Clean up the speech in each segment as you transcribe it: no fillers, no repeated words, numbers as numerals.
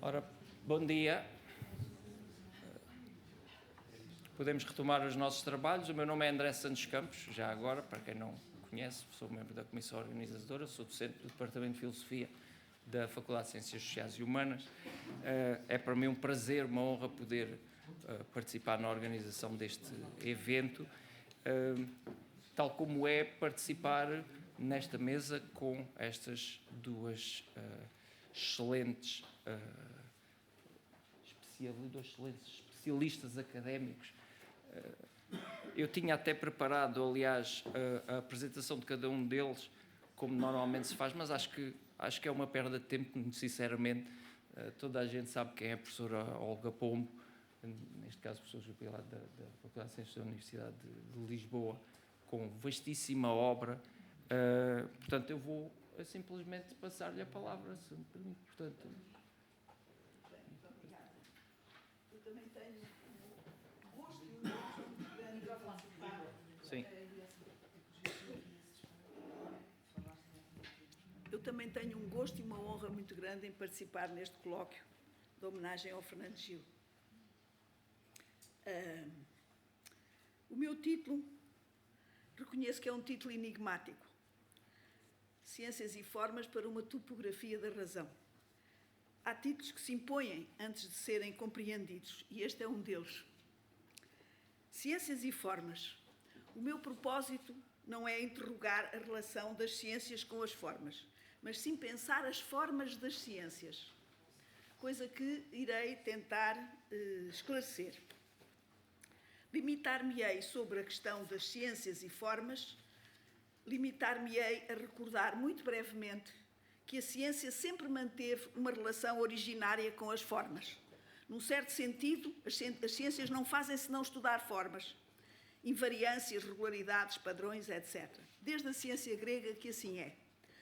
Ora, bom dia. Podemos retomar os nossos trabalhos. O meu nome é André Santos Campos, já agora, para quem não conhece, sou membro da Comissão Organizadora, sou docente do Departamento de Filosofia da Faculdade de Ciências Sociais e Humanas. É para mim um prazer, uma honra poder participar na organização deste evento, tal como é participar nesta mesa com estas duas excelentes especialistas académicos. Eu tinha até preparado, aliás, a apresentação de cada um deles, como normalmente se faz, mas acho que é uma perda de tempo, sinceramente. Toda a gente sabe quem é a professora Olga Pombo, neste caso a professora jubilada da Faculdade de Ciências da Universidade de Lisboa, com vastíssima obra. Portanto, eu vou simplesmente passar-lhe a palavra, se me permite. Portanto, eu também tenho um gosto e um grande participar. Sim. Eu também tenho um gosto e uma honra muito grande em participar neste colóquio de homenagem ao Fernando Gil. O meu título, reconheço que é um título enigmático. Ciências e Formas para uma Topografia da Razão. Há títulos que se impõem antes de serem compreendidos, e este é um deles. Ciências e Formas. O meu propósito não é interrogar a relação das ciências com as formas, mas sim pensar as formas das ciências, coisa que irei tentar esclarecer. Limitar-me-ei sobre a questão das ciências e formas, limitar-me-ei a recordar muito brevemente que a ciência sempre manteve uma relação originária com as formas. Num certo sentido, as ciências não fazem senão estudar formas, invariâncias, regularidades, padrões, etc. Desde a ciência grega que assim é.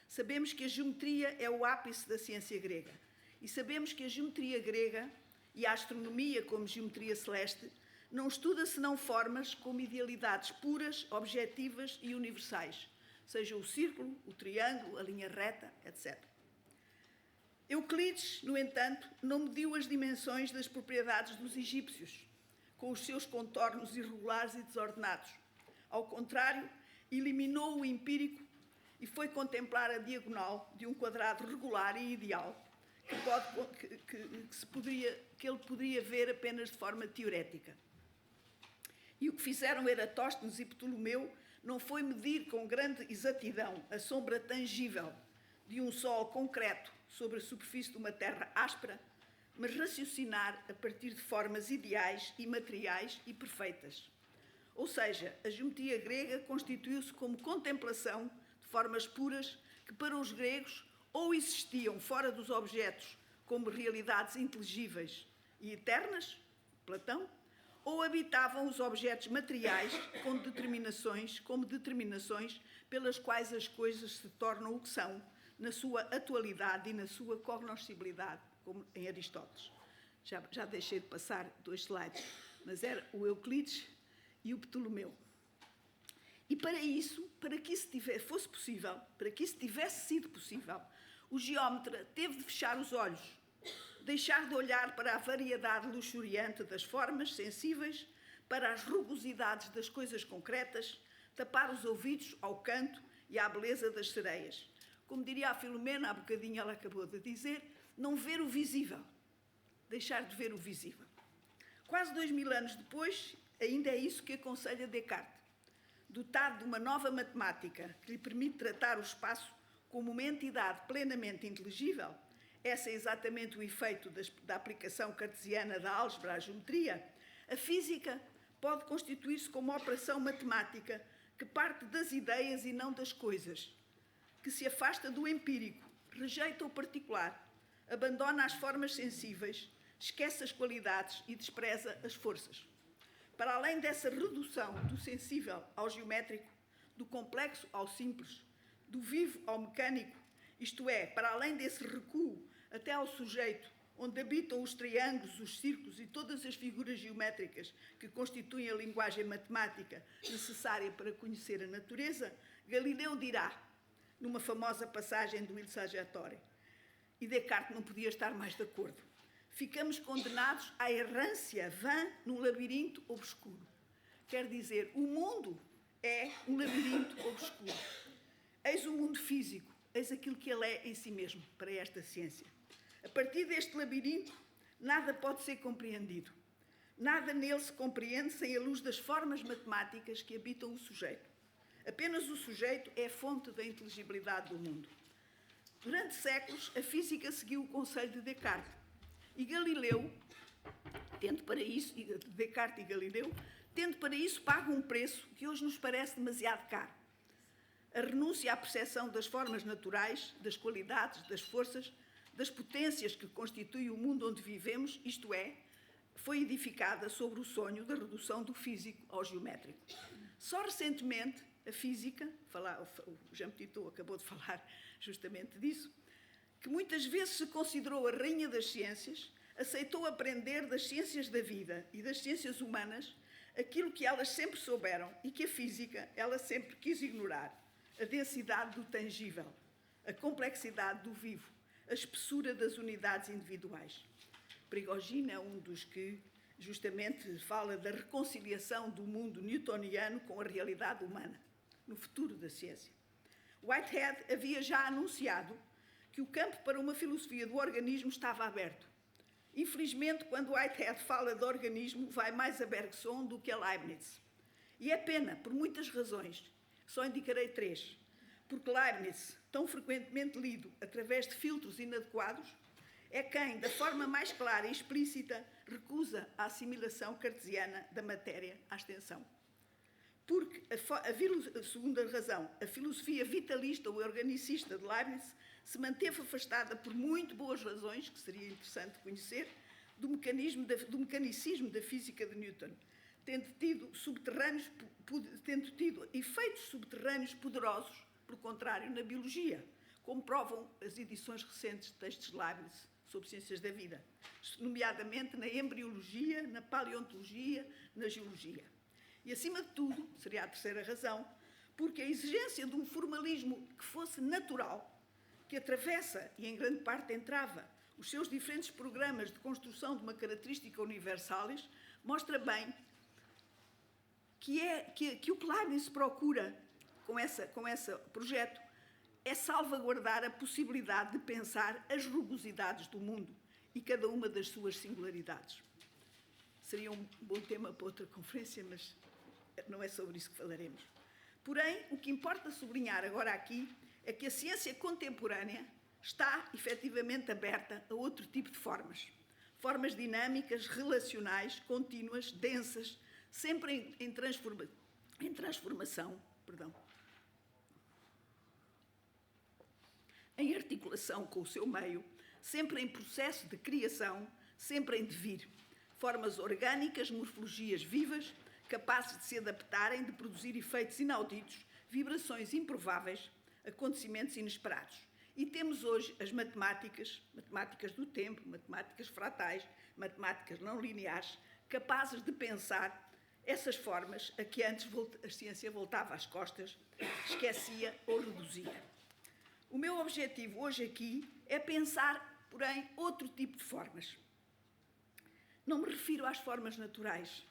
Sabemos que a geometria é o ápice da ciência grega. E sabemos que a geometria grega e a astronomia como geometria celeste não estuda senão formas como idealidades puras, objetivas e universais, seja o círculo, o triângulo, a linha reta, etc. Euclides, no entanto, não mediu as dimensões das propriedades dos egípcios, com os seus contornos irregulares e desordenados. Ao contrário, eliminou o empírico e foi contemplar a diagonal de um quadrado regular e ideal que ele poderia ver apenas de forma teorética. E o que fizeram Eratóstenes e Ptolomeu não foi medir com grande exatidão a sombra tangível de um sol concreto sobre a superfície de uma terra áspera, mas raciocinar a partir de formas ideais e materiais e perfeitas. Ou seja, a geometria grega constituiu-se como contemplação de formas puras que para os gregos ou existiam fora dos objetos como realidades inteligíveis e eternas, Platão, ou habitavam os objetos materiais como determinações pelas quais as coisas se tornam o que são, na sua atualidade e na sua cognoscibilidade, como em Aristóteles. Já deixei de passar 2 slides, mas era o Euclides e o Ptolomeu. E para isso, para que isso fosse possível, para que isso tivesse sido possível, o geómetra teve de fechar os olhos, deixar de olhar para a variedade luxuriante das formas sensíveis, para as rugosidades das coisas concretas, tapar os ouvidos ao canto e à beleza das sereias. Como diria a Filomena, há bocadinho ela acabou de dizer, não ver o visível, deixar de ver o visível. Quase 2000 anos depois, ainda é isso que aconselha Descartes. Dotado de uma nova matemática que lhe permite tratar o espaço como uma entidade plenamente inteligível, esse é exatamente o efeito da aplicação cartesiana da álgebra à geometria, a física pode constituir-se como uma operação matemática que parte das ideias e não das coisas, que se afasta do empírico, rejeita o particular, abandona as formas sensíveis, esquece as qualidades e despreza as forças. Para além dessa redução do sensível ao geométrico, do complexo ao simples, do vivo ao mecânico, isto é, para além desse recuo até ao sujeito, onde habitam os triângulos, os círculos e todas as figuras geométricas que constituem a linguagem matemática necessária para conhecer a natureza, Galileu dirá, numa famosa passagem do Il Saggiatore, e Descartes não podia estar mais de acordo, ficamos condenados à errância vã num labirinto obscuro. Quer dizer, o mundo é um labirinto obscuro. Eis o mundo físico, eis aquilo que ele é em si mesmo, para esta ciência. A partir deste labirinto, nada pode ser compreendido. Nada nele se compreende sem a luz das formas matemáticas que habitam o sujeito. Apenas o sujeito é a fonte da inteligibilidade do mundo. Durante séculos, a física seguiu o conselho de Descartes. E Galileu, Descartes e Galileu, tendo para isso pago um preço que hoje nos parece demasiado caro. A renúncia à percepção das formas naturais, das qualidades, das forças, das potências que constituem o mundo onde vivemos, isto é, foi edificada sobre o sonho da redução do físico ao geométrico. Só recentemente, a física, o Jean Petit acabou de falar justamente disso, que muitas vezes se considerou a rainha das ciências, aceitou aprender das ciências da vida e das ciências humanas aquilo que elas sempre souberam e que a física ela sempre quis ignorar: a densidade do tangível, a complexidade do vivo, a espessura das unidades individuais. Prigogine é um dos que justamente fala da reconciliação do mundo newtoniano com a realidade humana, no futuro da ciência. Whitehead havia já anunciado que o campo para uma filosofia do organismo estava aberto. Infelizmente, quando Whitehead fala de organismo, vai mais a Bergson do que a Leibniz. E é pena, por muitas razões. Só indicarei 3. Porque Leibniz, tão frequentemente lido através de filtros inadequados, é quem, da forma mais clara e explícita, recusa a assimilação cartesiana da matéria à extensão. Porque, a segunda razão, a filosofia vitalista ou organicista de Leibniz se manteve afastada por muito boas razões, que seria interessante conhecer, do mecanicismo da física de Newton, tendo tido efeitos subterrâneos poderosos, pelo contrário, na biologia, como provam as edições recentes de textos de Leibniz sobre ciências da vida, nomeadamente na embriologia, na paleontologia, na geologia. E, acima de tudo, seria a terceira razão, porque a exigência de um formalismo que fosse natural, que atravessa e em grande parte entrava os seus diferentes programas de construção de uma característica universalis, mostra bem que o que Leibniz procura com esse projeto é salvaguardar a possibilidade de pensar as rugosidades do mundo e cada uma das suas singularidades. Seria um bom tema para outra conferência, mas não é sobre isso que falaremos. Porém, o que importa sublinhar agora aqui é que a ciência contemporânea está, efetivamente, aberta a outro tipo de formas. Formas dinâmicas, relacionais, contínuas, densas, sempre em transformação, em articulação com o seu meio, sempre em processo de criação, sempre em devir. Formas orgânicas, morfologias vivas, capazes de se adaptarem, de produzir efeitos inauditos, vibrações improváveis, acontecimentos inesperados. E temos hoje as matemáticas do tempo, matemáticas fratais, matemáticas não lineares, capazes de pensar essas formas a que antes a ciência voltava às costas, esquecia ou reduzia. O meu objetivo hoje aqui é pensar, porém, outro tipo de formas. Não me refiro às formas naturais.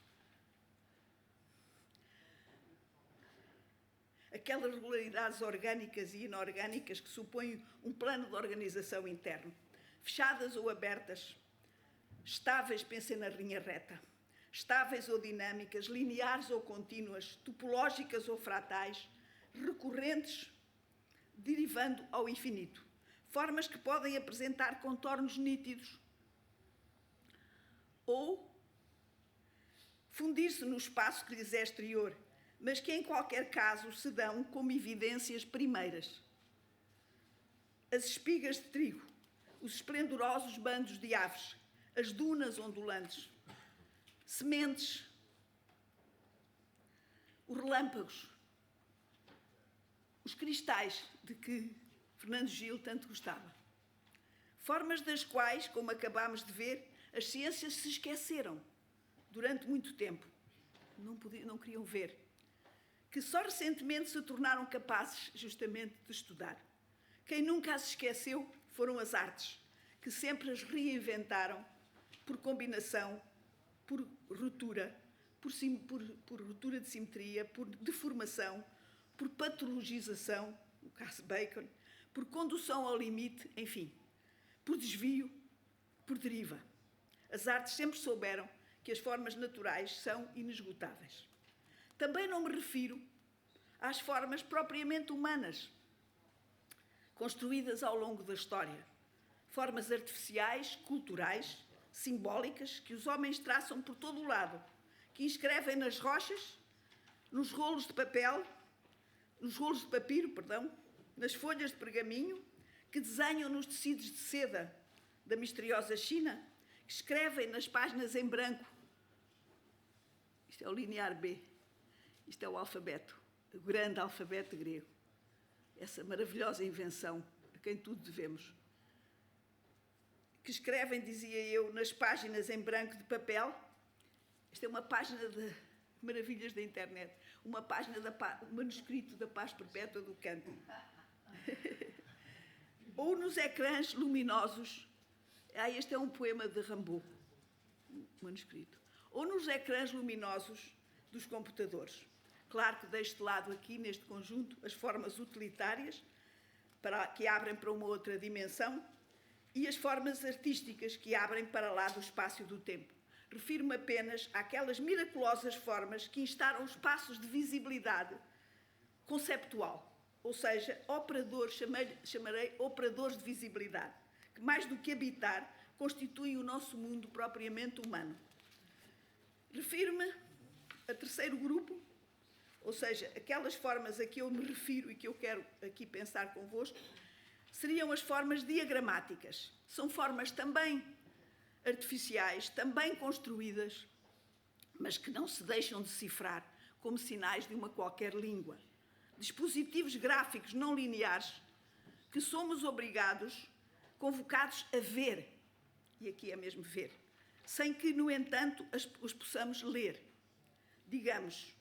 Aquelas regularidades orgânicas e inorgânicas que supõem um plano de organização interno, fechadas ou abertas, estáveis, pensem na linha reta, estáveis ou dinâmicas, lineares ou contínuas, topológicas ou fratais, recorrentes, derivando ao infinito. Formas que podem apresentar contornos nítidos ou fundir-se no espaço que lhes é exterior, mas que em qualquer caso se dão como evidências primeiras. As espigas de trigo, os esplendorosos bandos de aves, as dunas ondulantes, sementes, os relâmpagos, os cristais de que Fernando Gil tanto gostava. Formas das quais, como acabámos de ver, as ciências se esqueceram durante muito tempo. Não queriam ver. Que só recentemente se tornaram capazes, justamente, de estudar. Quem nunca as esqueceu foram as artes, que sempre as reinventaram por combinação, por ruptura, por ruptura de simetria, por deformação, por patologização, no caso Bacon, por condução ao limite, enfim, por desvio, por deriva. As artes sempre souberam que as formas naturais são inesgotáveis. Também não me refiro às formas propriamente humanas, construídas ao longo da história. Formas artificiais, culturais, simbólicas, que os homens traçam por todo o lado, que inscrevem nas rochas, nos rolos de papel, nos rolos de papiro, nas folhas de pergaminho, que desenham nos tecidos de seda da misteriosa China, que escrevem nas páginas em branco. Isto é o linear B. Isto é o alfabeto, o grande alfabeto grego. Essa maravilhosa invenção a quem tudo devemos. Que escrevem, dizia eu, nas páginas em branco de papel. Esta é uma página de maravilhas da internet. Uma página um manuscrito da Paz Perpétua do Kant. Ou nos ecrãs luminosos. Este é um poema de Rimbaud, um manuscrito. Ou nos ecrãs luminosos dos computadores. Claro que deixo de lado aqui, neste conjunto, as formas utilitárias, que abrem para uma outra dimensão, e as formas artísticas que abrem para lá do espaço e do tempo. Refiro-me apenas àquelas miraculosas formas que instaram espaços de visibilidade conceptual, ou seja, chamarei operadores de visibilidade, que mais do que habitar, constituem o nosso mundo propriamente humano. Refiro-me a terceiro grupo, ou seja, aquelas formas a que eu me refiro e que eu quero aqui pensar convosco, seriam as formas diagramáticas. São formas também artificiais, também construídas, mas que não se deixam decifrar como sinais de uma qualquer língua. Dispositivos gráficos não lineares que somos obrigados, convocados a ver, e aqui é mesmo ver, sem que, no entanto, os possamos ler. Digamos,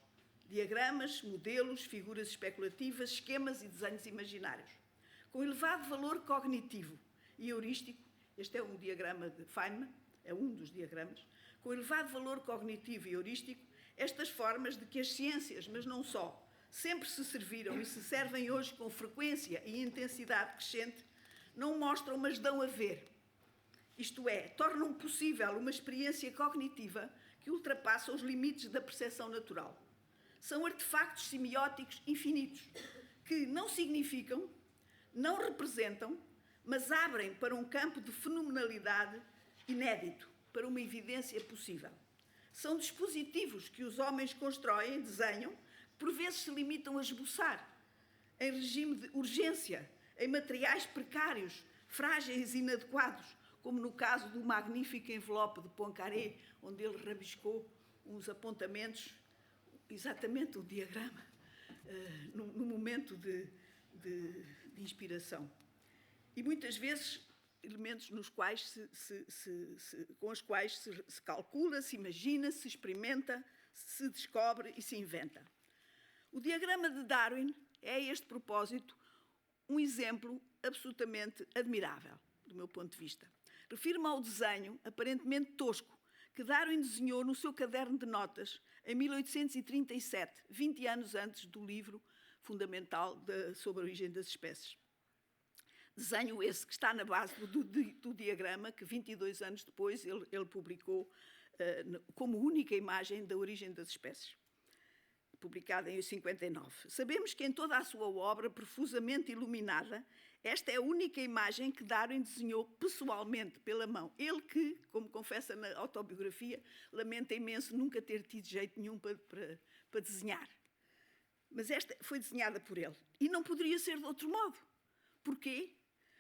diagramas, modelos, figuras especulativas, esquemas e desenhos imaginários. Com elevado valor cognitivo e heurístico, este é um diagrama de Feynman, é um dos diagramas, com elevado valor cognitivo e heurístico, estas formas de que as ciências, mas não só, sempre se serviram e se servem hoje com frequência e intensidade crescente, não mostram, mas dão a ver. Isto é, tornam possível uma experiência cognitiva que ultrapassa os limites da percepção natural. São artefactos semióticos infinitos, que não significam, não representam, mas abrem para um campo de fenomenalidade inédito, para uma evidência possível. São dispositivos que os homens constroem, desenham, que por vezes se limitam a esboçar, em regime de urgência, em materiais precários, frágeis e inadequados, como no caso do magnífico envelope de Poincaré, onde ele rabiscou uns apontamentos, exatamente um diagrama, no momento de inspiração. E muitas vezes elementos nos quais com os quais se calcula, se imagina, se experimenta, se descobre e se inventa. O diagrama de Darwin é, a este propósito, um exemplo absolutamente admirável, do meu ponto de vista. Refiro-me ao desenho, aparentemente tosco, que Darwin desenhou no seu caderno de notas em 1837, 20 anos antes do livro fundamental sobre a origem das espécies. Desenho esse que está na base do diagrama, que 22 anos depois ele publicou como única imagem da origem das espécies, publicada em 59. Sabemos que em toda a sua obra, profusamente iluminada, esta é a única imagem que Darwin desenhou pessoalmente, pela mão. Ele que, como confessa na autobiografia, lamenta imenso nunca ter tido jeito nenhum para desenhar. Mas esta foi desenhada por ele. E não poderia ser de outro modo. Porquê?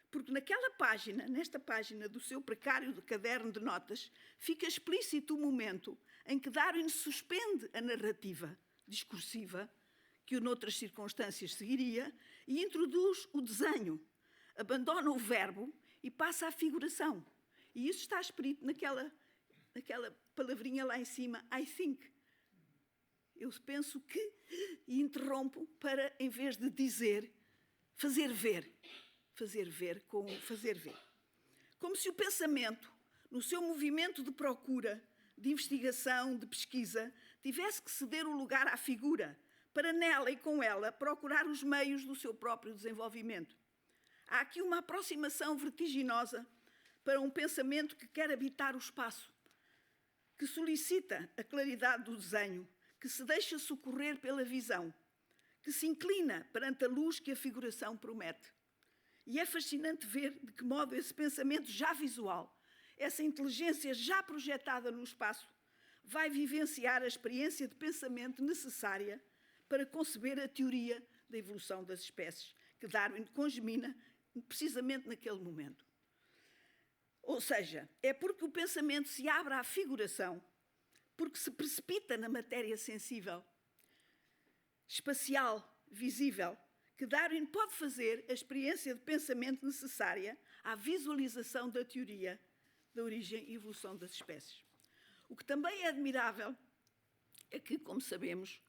Porque naquela página, nesta página do seu precário caderno de notas, fica explícito o momento em que Darwin suspende a narrativa discursiva, que noutras circunstâncias seguiria, e introduz o desenho, abandona o verbo e passa à figuração. E isso está escrito naquela palavrinha lá em cima, I think. Eu penso que, e interrompo para, em vez de dizer, fazer ver. Fazer ver com fazer ver. Como se o pensamento, no seu movimento de procura, de investigação, de pesquisa, tivesse que ceder o lugar à figura, para nela e com ela procurar os meios do seu próprio desenvolvimento. Há aqui uma aproximação vertiginosa para um pensamento que quer habitar o espaço, que solicita a claridade do desenho, que se deixa socorrer pela visão, que se inclina perante a luz que a figuração promete. E é fascinante ver de que modo esse pensamento já visual, essa inteligência já projetada no espaço, vai vivenciar a experiência de pensamento necessária para conceber a teoria da evolução das espécies, que Darwin congemina precisamente naquele momento. Ou seja, é porque o pensamento se abre à figuração, porque se precipita na matéria sensível, espacial, visível, que Darwin pode fazer a experiência de pensamento necessária à visualização da teoria da origem e evolução das espécies. O que também é admirável é que, como sabemos,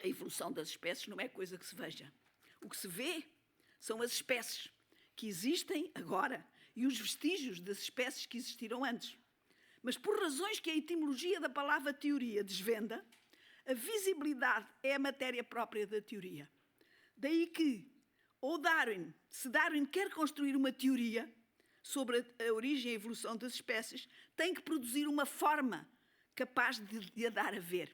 a evolução das espécies não é coisa que se veja. O que se vê são as espécies que existem agora e os vestígios das espécies que existiram antes. Mas por razões que a etimologia da palavra teoria desvenda, a visibilidade é a matéria própria da teoria. Daí que, se Darwin quer construir uma teoria sobre a origem e a evolução das espécies, tem que produzir uma forma capaz de a dar a ver.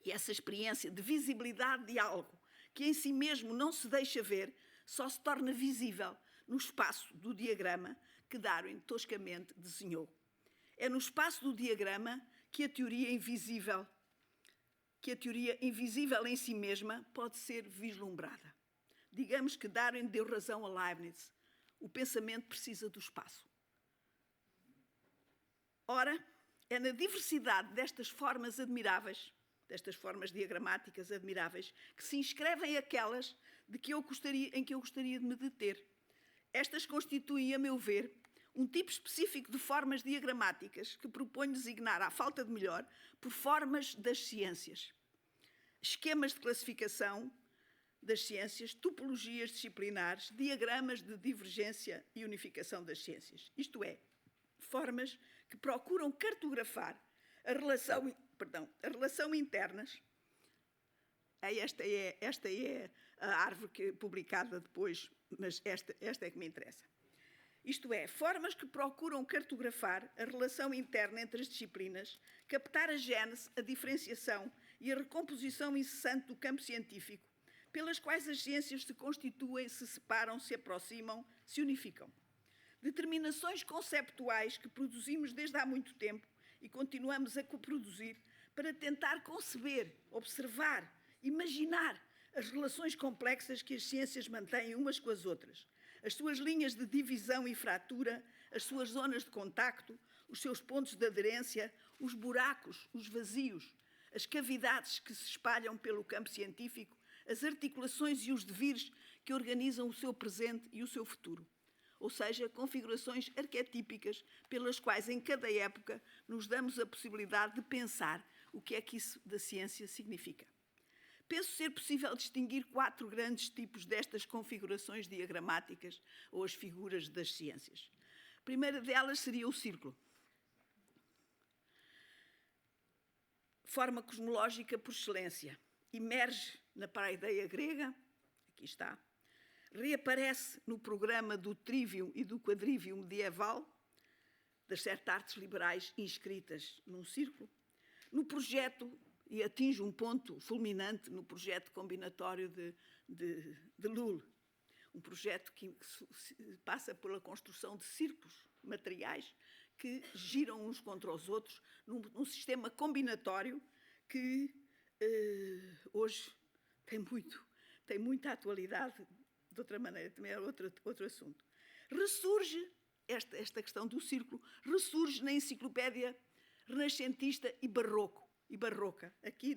E essa experiência de visibilidade de algo que em si mesmo não se deixa ver, só se torna visível no espaço do diagrama que Darwin toscamente desenhou. É no espaço do diagrama que a teoria invisível em si mesma pode ser vislumbrada. Digamos que Darwin deu razão a Leibniz. O pensamento precisa do espaço. Ora, é na diversidade destas formas admiráveis, destas formas diagramáticas admiráveis, que se inscrevem aquelas em que eu gostaria de me deter. Estas constituem, a meu ver, um tipo específico de formas diagramáticas que proponho designar, à falta de melhor, por formas das ciências. Esquemas de classificação das ciências, topologias disciplinares, diagramas de divergência e unificação das ciências. Isto é, formas que procuram cartografar a relação internas. Esta é a árvore publicada depois, mas esta é que me interessa. Isto é, formas que procuram cartografar a relação interna entre as disciplinas, captar a gênese, a diferenciação e a recomposição incessante do campo científico, pelas quais as ciências se constituem, se separam, se aproximam, se unificam. Determinações conceptuais que produzimos desde há muito tempo e continuamos a coproduzir para tentar conceber, observar, imaginar as relações complexas que as ciências mantêm umas com as outras, as suas linhas de divisão e fratura, as suas zonas de contacto, os seus pontos de aderência, os buracos, os vazios, as cavidades que se espalham pelo campo científico, as articulações e os devires que organizam o seu presente e o seu futuro. Ou seja, configurações arquetípicas pelas quais, em cada época, nos damos a possibilidade de pensar o que é que isso da ciência significa. Penso ser possível distinguir 4 grandes tipos destas configurações diagramáticas ou as figuras das ciências. A primeira delas seria o círculo. Forma cosmológica por excelência. Emerge na paraideia grega, aqui está, reaparece no programa do trivium e do quadrivium medieval, das 7 artes liberais inscritas num círculo, no projeto, e atinge um ponto fulminante no projeto combinatório de Lull, um projeto que passa pela construção de círculos materiais que giram uns contra os outros num sistema combinatório que hoje tem muita atualidade. De outra maneira, também é outro assunto. Ressurge, esta questão do círculo, ressurge na enciclopédia renascentista e barroca, aqui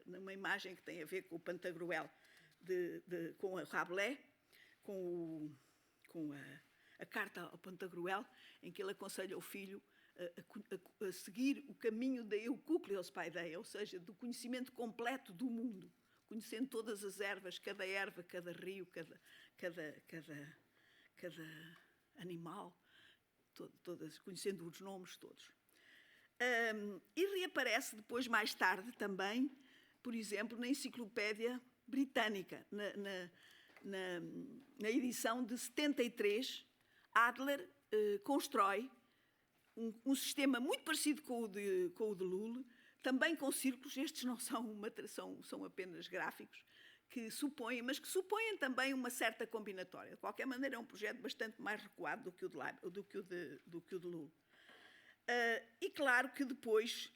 numa imagem que tem a ver com o Pantagruel, com a Rabelais, com a carta ao Pantagruel, em que ele aconselha o filho a seguir o caminho da eucúcleos paideia, ou seja, do conhecimento completo do mundo, conhecendo todas as ervas, cada erva, cada rio, cada animal, todas, conhecendo os nomes todos. E reaparece depois, mais tarde, também, por exemplo, na Enciclopédia Britânica, na edição de 73, Adler constrói um sistema muito parecido com o de Lull, também com círculos. Estes não são apenas gráficos, que supõem também uma certa combinatória. De qualquer maneira, é um projeto bastante mais recuado do que o de Lull. E claro que depois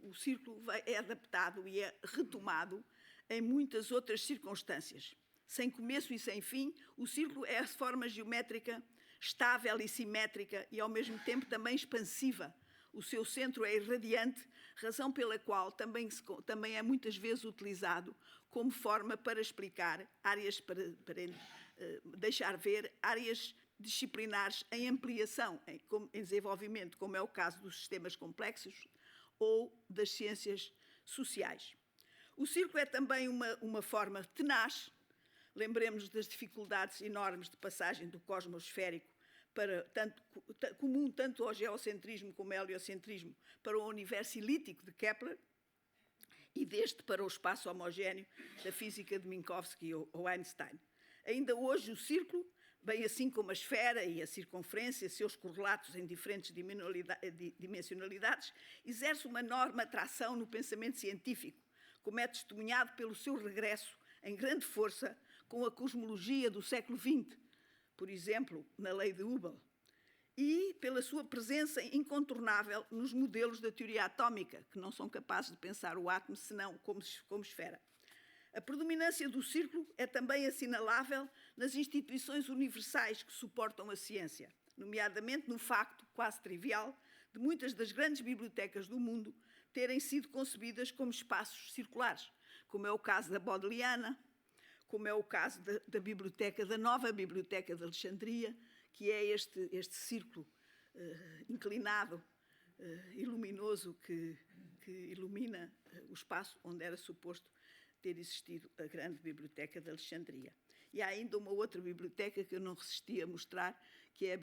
o círculo é adaptado e é retomado em muitas outras circunstâncias. Sem começo e sem fim, o círculo é a forma geométrica estável e simétrica e, ao mesmo tempo, também expansiva. O seu centro é irradiante, razão pela qual também é muitas vezes utilizado como forma para explicar áreas, para deixar ver áreas disciplinares em ampliação, em desenvolvimento, como é o caso dos sistemas complexos ou das ciências sociais. O círculo é também uma forma tenaz. Lembremos das dificuldades enormes de passagem do cosmosférico comum tanto ao geocentrismo como ao heliocentrismo, para o universo elíptico de Kepler, e deste para o espaço homogéneo da física de Minkowski ou Einstein. Ainda hoje o círculo, bem assim como a esfera e a circunferência, seus correlatos em diferentes dimensionalidades, exerce uma enorme atração no pensamento científico, como é testemunhado pelo seu regresso em grande força com a cosmologia do século XX, por exemplo, na lei de Hubble, e pela sua presença incontornável nos modelos da teoria atómica, que não são capazes de pensar o átomo senão como esfera. A predominância do círculo é também assinalável nas instituições universais que suportam a ciência, nomeadamente no facto, quase trivial, de muitas das grandes bibliotecas do mundo terem sido concebidas como espaços circulares, como é o caso da Bodleiana, como é o caso da nova Biblioteca de Alexandria, que é este círculo inclinado e luminoso que ilumina o espaço onde era suposto ter existido a grande Biblioteca de Alexandria. E há ainda uma outra biblioteca que eu não resisti a mostrar, que é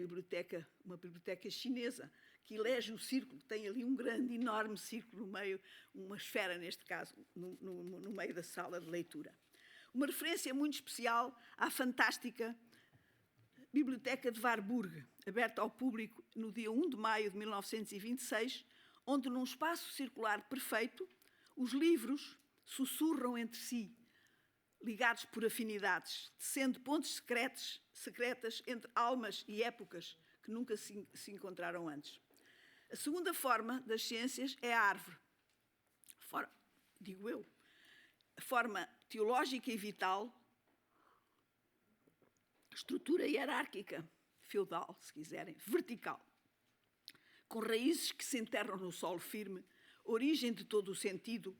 uma biblioteca chinesa, que elege o círculo, tem ali um grande, enorme círculo no meio, uma esfera neste caso, no meio da sala de leitura. Uma referência muito especial à fantástica Biblioteca de Warburg, aberta ao público no dia 1 de maio de 1926, onde, num espaço circular perfeito, os livros sussurram entre si, ligados por afinidades, tecendo pontes secretas entre almas e épocas que nunca se encontraram antes. A segunda forma das ciências é a árvore. Digo eu, a forma teológica e vital, estrutura hierárquica, feudal, se quiserem, vertical, com raízes que se enterram no solo firme, origem de todo o sentido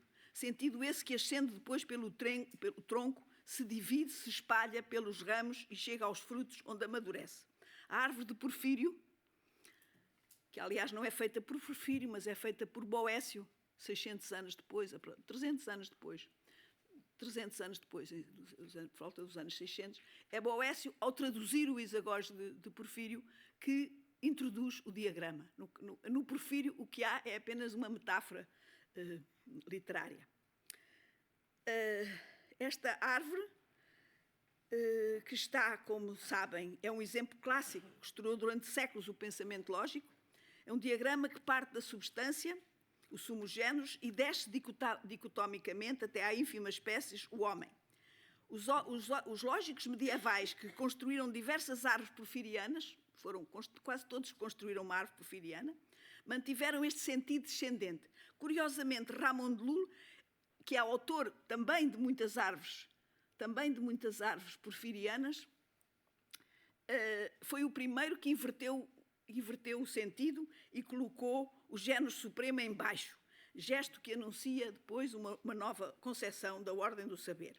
esse que ascende depois pelo tronco, se divide, se espalha pelos ramos e chega aos frutos onde amadurece. A árvore de Porfírio, que aliás não é feita por Porfírio, mas é feita por Boécio, 600 anos depois, 300 anos depois, por volta dos anos 600, é Boécio, ao traduzir o Isagós de Porfírio, que introduz o diagrama. No Porfírio, o que há é apenas uma metáfora literária. Esta árvore, que está, como sabem, é um exemplo clássico que estourou durante séculos o pensamento lógico, é um diagrama que parte da substância, o sumo géneros, e desce dicotomicamente até à ínfima espécie, o homem. Os lógicos medievais que construíram diversas árvores porfirianas, quase todos construíram uma árvore porfiriana, mantiveram este sentido descendente. Curiosamente, Ramon de Lull, que é autor também de muitas árvores porfirianas, foi o primeiro que inverteu o sentido e colocou o género supremo em baixo, gesto que anuncia depois uma nova concepção da ordem do saber.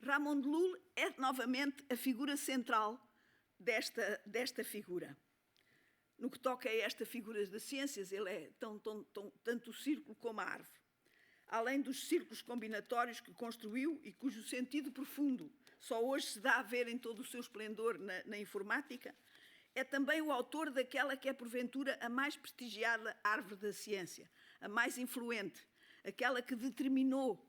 Ramon de Lull é novamente a figura central desta figura. No que toca a esta figura das ciências, ele é tanto o círculo como a árvore. além dos círculos combinatórios que construiu e cujo sentido profundo só hoje se dá a ver em todo o seu esplendor na informática, é também o autor daquela que é, porventura, a mais prestigiada árvore da ciência, a mais influente, aquela que determinou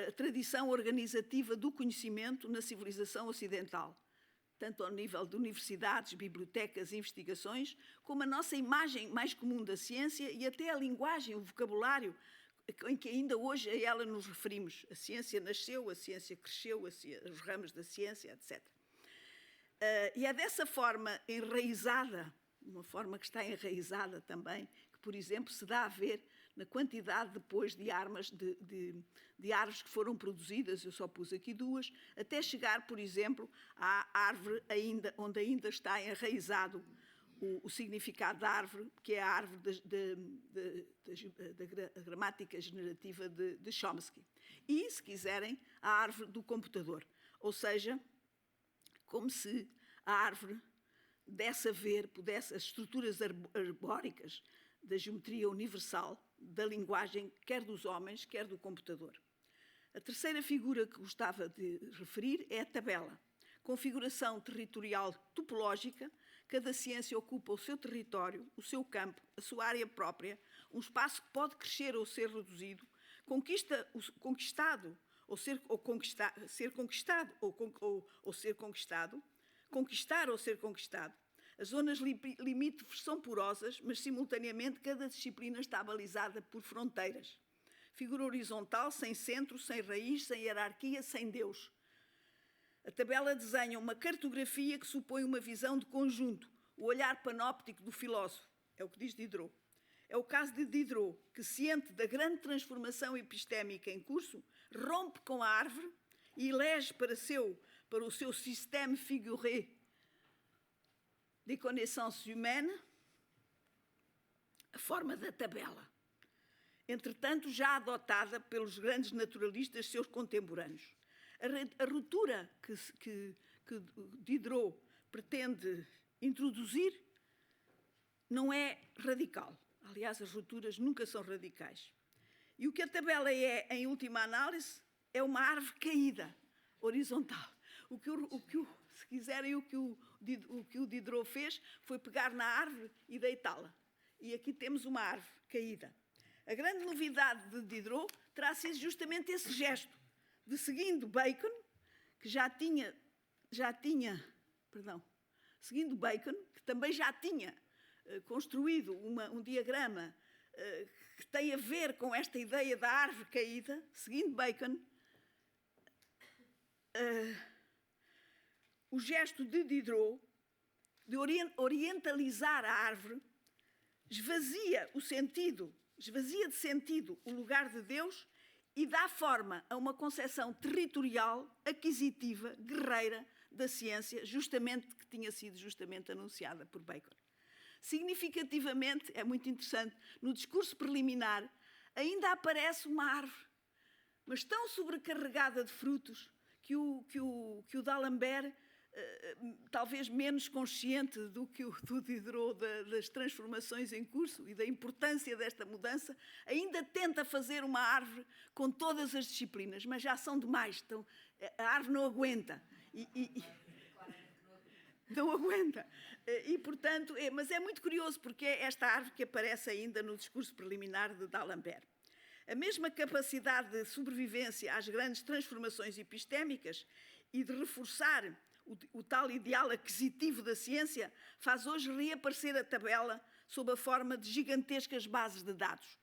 a tradição organizativa do conhecimento na civilização ocidental, tanto ao nível de universidades, bibliotecas e investigações, como a nossa imagem mais comum da ciência e até a linguagem, o vocabulário em que ainda hoje a ela nos referimos. A ciência nasceu, a ciência cresceu, os ramos da ciência, etc. E é dessa forma enraizada, uma forma que está enraizada também, que, por exemplo, se dá a ver na quantidade depois de armas, de árvores que foram produzidas, eu só pus aqui duas, até chegar, por exemplo, à árvore onde ainda está enraizado o significado da árvore, que é a árvore da gramática generativa de Chomsky. E, se quiserem, a árvore do computador. Ou seja, como se a árvore desse a ver, pudesse, as estruturas arbóricas da geometria universal, da linguagem, quer dos homens, quer do computador. A terceira figura que gostava de referir é a tabela. Configuração territorial topológica, cada ciência ocupa o seu território, o seu campo, a sua área própria, um espaço que pode crescer ou ser reduzido, conquistar ou ser conquistado. As zonas limítrofes são porosas, mas simultaneamente cada disciplina está balizada por fronteiras. Figura horizontal, sem centro, sem raiz, sem hierarquia, sem Deus. A tabela desenha uma cartografia que supõe uma visão de conjunto, o olhar panóptico do filósofo, é o que diz Diderot. É o caso de Diderot, que, ciente da grande transformação epistémica em curso, rompe com a árvore e elege para o seu système figuré de connaissances humaines a forma da tabela, entretanto já adotada pelos grandes naturalistas seus contemporâneos. A ruptura que Diderot pretende introduzir não é radical. Aliás, as rupturas nunca são radicais. E o que a tabela é, em última análise, é uma árvore caída, horizontal. Se quiserem, o que o Diderot fez foi pegar na árvore e deitá-la. E aqui temos uma árvore caída. A grande novidade de Diderot terá sido justamente esse gesto, de seguindo Bacon, que seguindo Bacon, que também já tinha construído um diagrama que tem a ver com esta ideia da árvore caída, seguindo Bacon, o gesto de Diderot de orientalizar a árvore esvazia de sentido o lugar de Deus e dá forma a uma concepção territorial, aquisitiva, guerreira da ciência, que tinha sido justamente anunciada por Bacon. Significativamente, é muito interessante, no discurso preliminar ainda aparece uma árvore, mas tão sobrecarregada de frutos que o D'Alembert, talvez menos consciente do que o Diderot das transformações em curso e da importância desta mudança, ainda tenta fazer uma árvore com todas as disciplinas, mas já são demais, então a árvore não aguenta. Não aguenta. E, portanto, mas é muito curioso porque é esta árvore que aparece ainda no discurso preliminar de D'Alembert. A mesma capacidade de sobrevivência às grandes transformações epistémicas e de reforçar o tal ideal aquisitivo da ciência faz hoje reaparecer a tabela sob a forma de gigantescas bases de dados.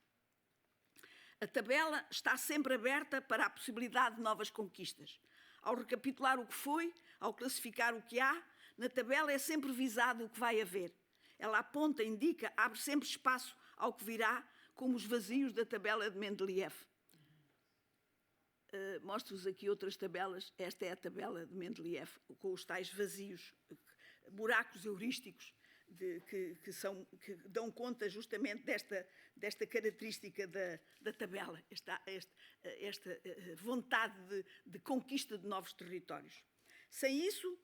A tabela está sempre aberta para a possibilidade de novas conquistas. Ao recapitular o que foi, ao classificar o que há, na tabela é sempre visado o que vai haver. Ela aponta, indica, abre sempre espaço ao que virá, como os vazios da tabela de Mendeleev. Mostro-vos aqui outras tabelas. Esta é a tabela de Mendeleev, com os tais vazios, buracos heurísticos, que dão conta justamente desta característica da tabela, esta vontade de conquista de novos territórios. Sem isso,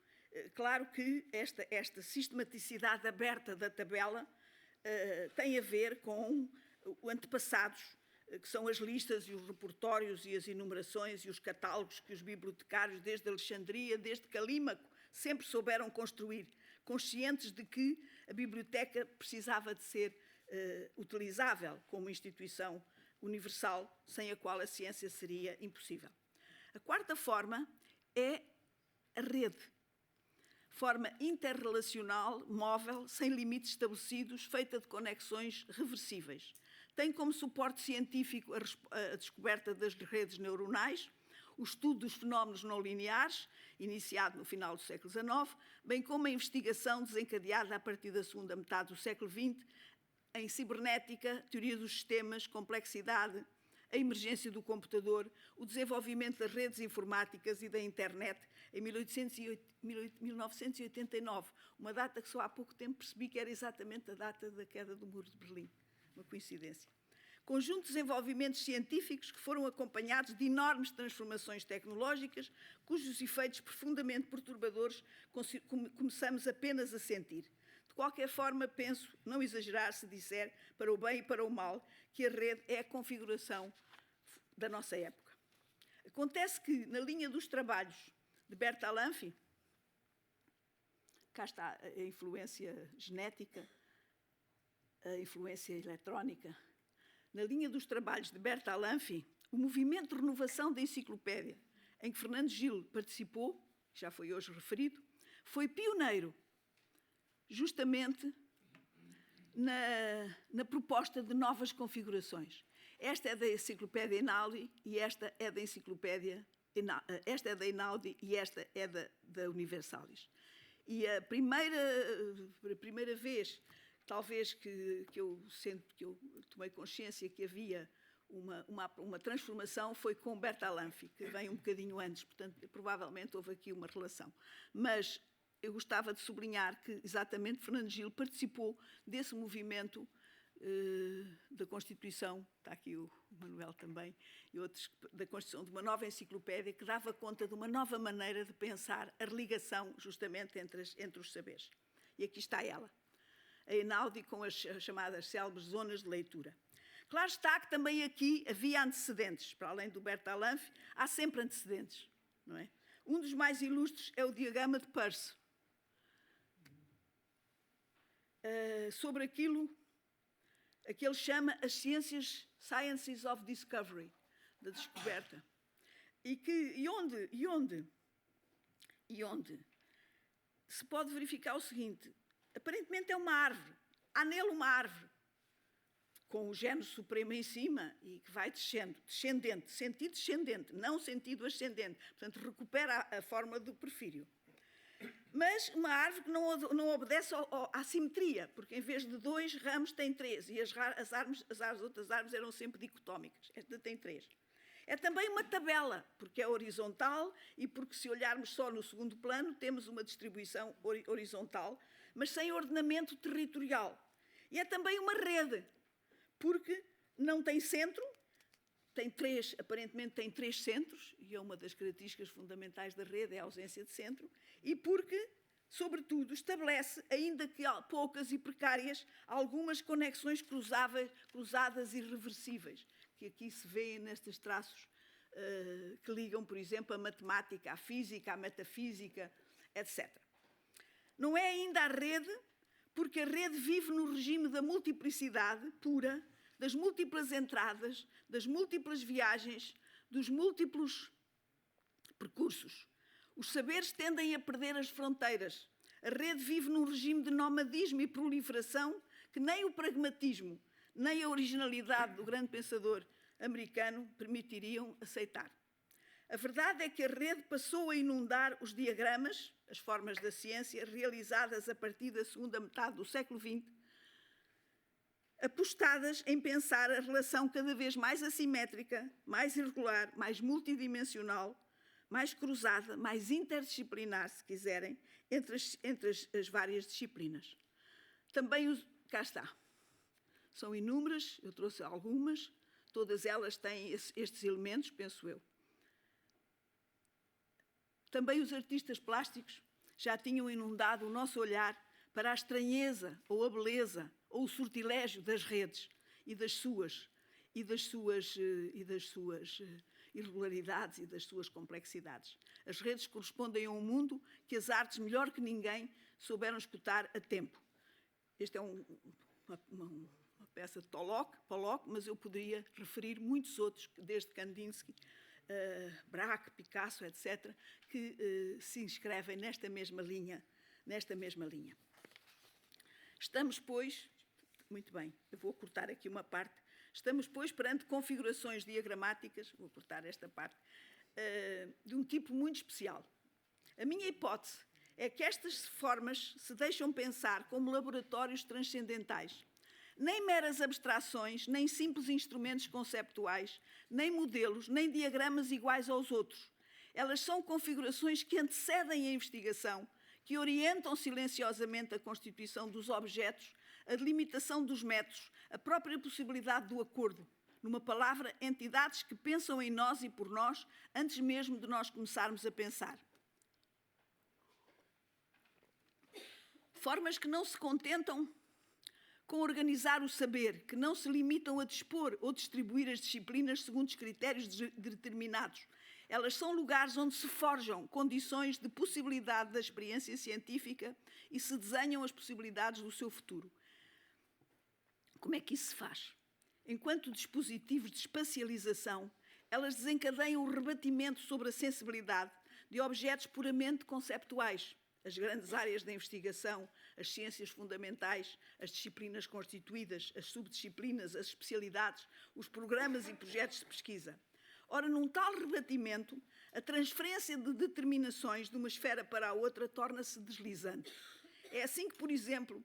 claro que esta sistematicidade aberta da tabela tem a ver com antepassados que são as listas e os repertórios e as enumerações e os catálogos que os bibliotecários desde Alexandria, desde Calímaco, sempre souberam construir, conscientes de que a biblioteca precisava de ser utilizável como instituição universal, sem a qual a ciência seria impossível. A quarta forma é a rede. Forma interrelacional, móvel, sem limites estabelecidos, feita de conexões reversíveis. Tem como suporte científico a descoberta das redes neuronais, o estudo dos fenómenos não lineares, iniciado no final do século XIX, bem como a investigação desencadeada a partir da segunda metade do século XX em cibernética, teoria dos sistemas, complexidade, a emergência do computador, o desenvolvimento das redes informáticas e da internet em 1989, uma data que só há pouco tempo percebi que era exatamente a data da queda do Muro de Berlim. Uma coincidência. Conjunto de desenvolvimentos científicos que foram acompanhados de enormes transformações tecnológicas, cujos efeitos profundamente perturbadores começamos apenas a sentir. De qualquer forma, penso não exagerar se disser, para o bem e para o mal, que a rede é a configuração da nossa época. Acontece que, na linha dos trabalhos de Bertalanffy, cá está a influência genética, a influência eletrónica, na linha dos trabalhos de Bertalanffy, o movimento de renovação da enciclopédia, em que Fernando Gil participou, já foi hoje referido, foi pioneiro justamente na proposta de novas configurações. Esta é da enciclopédia Einaudi e esta é da enciclopédia, esta é da Einaudi e esta é da Universalis. E a primeira vez, talvez, que eu tomei consciência que havia uma transformação foi com Bertalanffy, que vem um bocadinho antes, portanto, provavelmente houve aqui uma relação. Mas eu gostava de sublinhar que, exatamente, Fernando Gil participou desse movimento da Constituição, está aqui o Manuel também, e outros, da Constituição de uma nova enciclopédia que dava conta de uma nova maneira de pensar a religação, justamente, entre os saberes. E aqui está ela, a Einaudi com as chamadas célebres zonas de leitura. Claro está que também aqui havia antecedentes, para além do Bertalanffy, há sempre antecedentes, não é? Um dos mais ilustres é o diagrama de Peirce, sobre aquilo que ele chama as ciências, Sciences of Discovery, da descoberta, e onde se pode verificar o seguinte: aparentemente é uma árvore, há nele uma árvore, com o gênero supremo em cima e que vai descendo, descendente, sentido descendente, não sentido ascendente, portanto recupera a forma do Porfírio. Mas uma árvore que não obedece à simetria, porque em vez de 2 ramos tem 3, e as outras árvores eram sempre dicotómicas. Esta tem 3. É também uma tabela, porque é horizontal e porque, se olharmos só no segundo plano, temos uma distribuição horizontal, mas sem ordenamento territorial. E é também uma rede, porque não tem centro, aparentemente tem 3 centros, e é uma das características fundamentais da rede, é a ausência de centro, e porque, sobretudo, estabelece, ainda que poucas e precárias, algumas conexões cruzadas e reversíveis, que aqui se vêem nestes traços que ligam, por exemplo, a matemática, a física, a metafísica, etc. Não é ainda a rede, porque a rede vive no regime da multiplicidade pura, das múltiplas entradas, das múltiplas viagens, dos múltiplos percursos. Os saberes tendem a perder as fronteiras. A rede vive num regime de nomadismo e proliferação que nem o pragmatismo, nem a originalidade do grande pensador americano permitiriam aceitar. A verdade é que a rede passou a inundar os diagramas, as formas da ciência, realizadas a partir da segunda metade do século XX, apostadas em pensar a relação cada vez mais assimétrica, mais irregular, mais multidimensional, mais cruzada, mais interdisciplinar, se quiserem, entre as várias disciplinas. Também, cá está, são inúmeras, eu trouxe algumas, todas elas têm estes elementos, penso eu. Também os artistas plásticos já tinham inundado o nosso olhar para a estranheza ou a beleza ou o sortilégio das redes e das suas, e das suas irregularidades e das suas complexidades. As redes correspondem a um mundo que as artes, melhor que ninguém, souberam escutar a tempo. Este é uma peça de Pollock, mas eu poderia referir muitos outros, desde Kandinsky, Braque, Picasso, etc., que se inscrevem nesta mesma linha. Estamos, pois, muito bem, eu vou cortar aqui uma parte, estamos, pois, perante configurações diagramáticas, vou cortar esta parte, de um tipo muito especial. A minha hipótese é que estas formas se deixam pensar como laboratórios transcendentais. Nem meras abstrações, nem simples instrumentos conceptuais, nem modelos, nem diagramas iguais aos outros. Elas são configurações que antecedem a investigação, que orientam silenciosamente a constituição dos objetos, a delimitação dos métodos, a própria possibilidade do acordo. Numa palavra, entidades que pensam em nós e por nós, antes mesmo de nós começarmos a pensar. Formas que não se contentam com organizar o saber, que não se limitam a dispor ou distribuir as disciplinas segundo os critérios determinados. Elas são lugares onde se forjam condições de possibilidade da experiência científica e se desenham as possibilidades do seu futuro. Como é que isso se faz? Enquanto dispositivos de espacialização, elas desencadeiam o rebatimento sobre a sensibilidade de objetos puramente conceptuais. As grandes áreas da investigação, as ciências fundamentais, as disciplinas constituídas, as subdisciplinas, as especialidades, os programas e projetos de pesquisa. Ora, num tal rebatimento, a transferência de determinações de uma esfera para a outra torna-se deslizante. É assim que, por exemplo,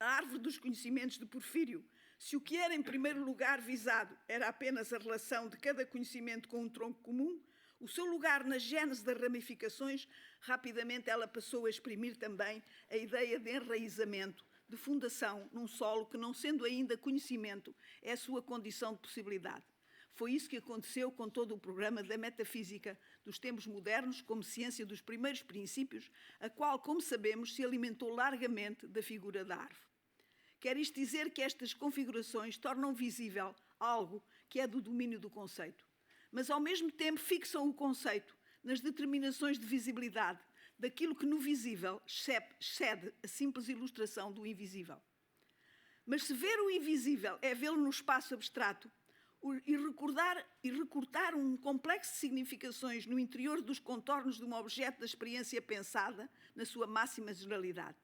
a árvore dos conhecimentos de Porfírio, se o que era em primeiro lugar visado era apenas a relação de cada conhecimento com um tronco comum, o seu lugar na gênese das ramificações, rapidamente ela passou a exprimir também a ideia de enraizamento, de fundação num solo que, não sendo ainda conhecimento, é a sua condição de possibilidade. Foi isso que aconteceu com todo o programa da metafísica dos tempos modernos, como ciência dos primeiros princípios, a qual, como sabemos, se alimentou largamente da figura da árvore. Quer isto dizer que estas configurações tornam visível algo que é do domínio do conceito, mas ao mesmo tempo fixam o conceito nas determinações de visibilidade daquilo que no visível excede a simples ilustração do invisível. Mas se ver o invisível é vê-lo no espaço abstrato e recortar um complexo de significações no interior dos contornos de um objeto da experiência pensada na sua máxima generalidade.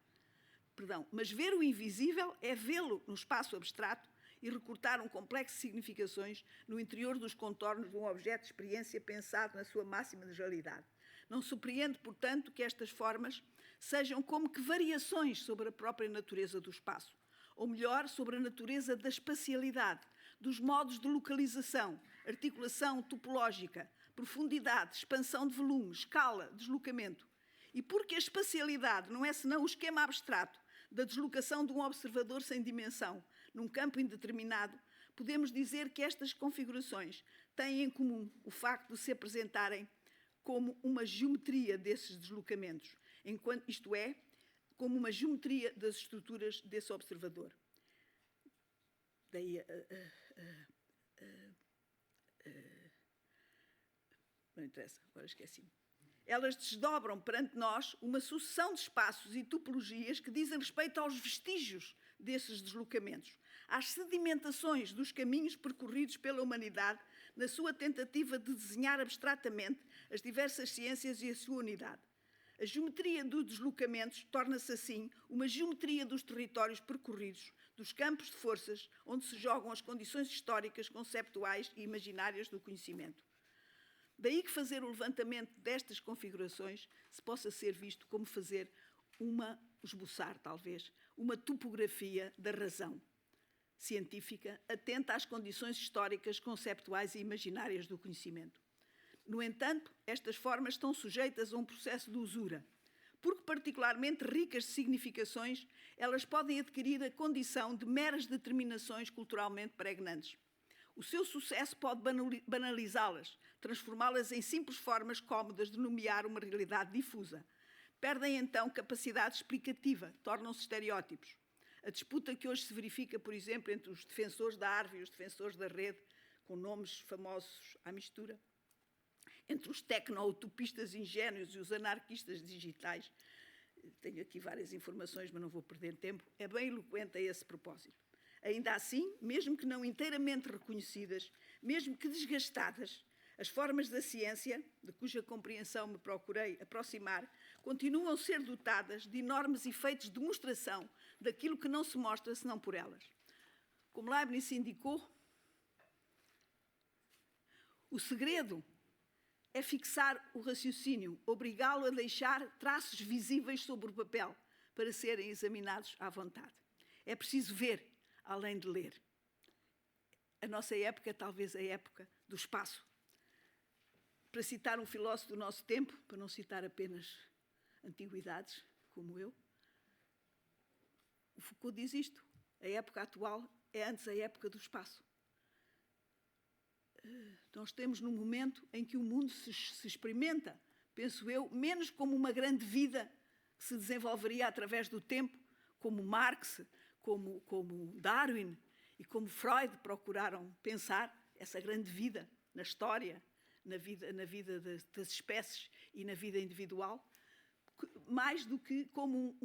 Mas ver o invisível é vê-lo no espaço abstrato e recortar um complexo de significações no interior dos contornos de um objeto de experiência pensado na sua máxima generalidade. Não surpreende, portanto, que estas formas sejam como que variações sobre a própria natureza do espaço, ou melhor, sobre a natureza da espacialidade, dos modos de localização, articulação topológica, profundidade, expansão de volume, escala, deslocamento. E porque a espacialidade não é senão o esquema abstrato da deslocação de um observador sem dimensão num campo indeterminado, podemos dizer que estas configurações têm em comum o facto de se apresentarem como uma geometria desses deslocamentos, isto é, como uma geometria das estruturas desse observador. Daí não interessa, agora esqueci-me. Elas desdobram perante nós uma sucessão de espaços e topologias que dizem respeito aos vestígios desses deslocamentos, às sedimentações dos caminhos percorridos pela humanidade na sua tentativa de desenhar abstratamente as diversas ciências e a sua unidade. A geometria dos deslocamentos torna-se assim uma geometria dos territórios percorridos, dos campos de forças onde se jogam as condições históricas, conceptuais e imaginárias do conhecimento. Daí que fazer o levantamento destas configurações se possa ser visto como fazer esboçar talvez, uma topografia da razão científica atenta às condições históricas, conceptuais e imaginárias do conhecimento. No entanto, estas formas estão sujeitas a um processo de usura, porque particularmente ricas de significações, elas podem adquirir a condição de meras determinações culturalmente pregnantes. O seu sucesso pode banalizá-las, transformá-las em simples formas cómodas de nomear uma realidade difusa. Perdem, então, capacidade explicativa, tornam-se estereótipos. A disputa que hoje se verifica, por exemplo, entre os defensores da árvore e os defensores da rede, com nomes famosos à mistura, entre os tecno-utopistas ingênuos e os anarquistas digitais, tenho aqui várias informações, mas não vou perder tempo, é bem eloquente a esse propósito. Ainda assim, mesmo que não inteiramente reconhecidas, mesmo que desgastadas, as formas da ciência, de cuja compreensão me procurei aproximar, continuam a ser dotadas de enormes efeitos de demonstração daquilo que não se mostra senão por elas. Como Leibniz indicou, o segredo é fixar o raciocínio, obrigá-lo a deixar traços visíveis sobre o papel para serem examinados à vontade. É preciso ver, além de ler. A nossa época é talvez a época do espaço. Para citar um filósofo do nosso tempo, para não citar apenas antiguidades, como eu, o Foucault diz isto: a época atual é antes a época do espaço. Nós temos num momento em que o mundo se experimenta, penso eu, menos como uma grande vida que se desenvolveria através do tempo, como Marx, como Darwin e como Freud procuraram pensar essa grande vida na história, na vida das espécies e na vida individual, mais do que como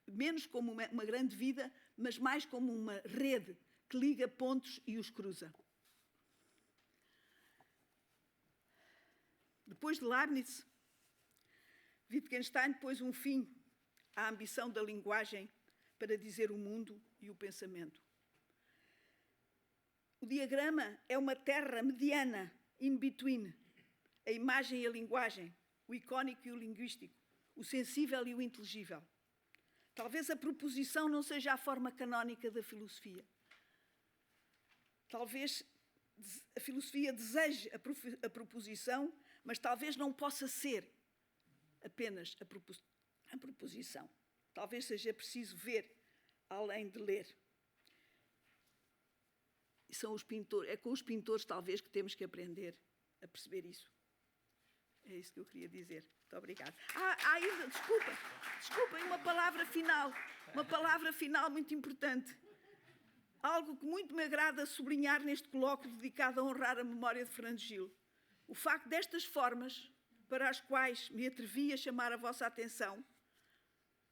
menos como uma grande vida, mas mais como uma rede que liga pontos e os cruza. Depois de Leibniz, Wittgenstein pôs um fim à ambição da linguagem para dizer o mundo e o pensamento. O diagrama é uma terra mediana, in between, a imagem e a linguagem, o icónico e o linguístico, o sensível e o inteligível. Talvez a proposição não seja a forma canónica da filosofia. Talvez a filosofia deseje a proposição, mas talvez não possa ser apenas a proposição. Talvez seja preciso ver além de ler. E é com os pintores, talvez, que temos que aprender a perceber isso. É isso que eu queria dizer. Muito obrigada. Ainda, desculpem, uma palavra final muito importante. Algo que muito me agrada sublinhar neste colóquio dedicado a honrar a memória de Fernando Gil. O facto destas formas, para as quais me atrevi a chamar a vossa atenção,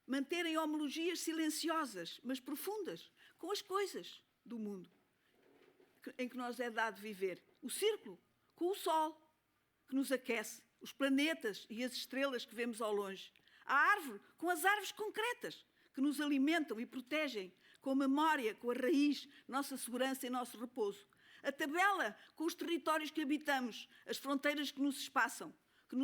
manterem homologias silenciosas, mas profundas, com as coisas do mundo em que nos é dado viver. O círculo, com o sol, que nos aquece, os planetas e as estrelas que vemos ao longe. A árvore, com as árvores concretas, que nos alimentam e protegem, com a memória, com a raiz, nossa segurança e nosso repouso. A tabela, com os territórios que habitamos, as fronteiras que nos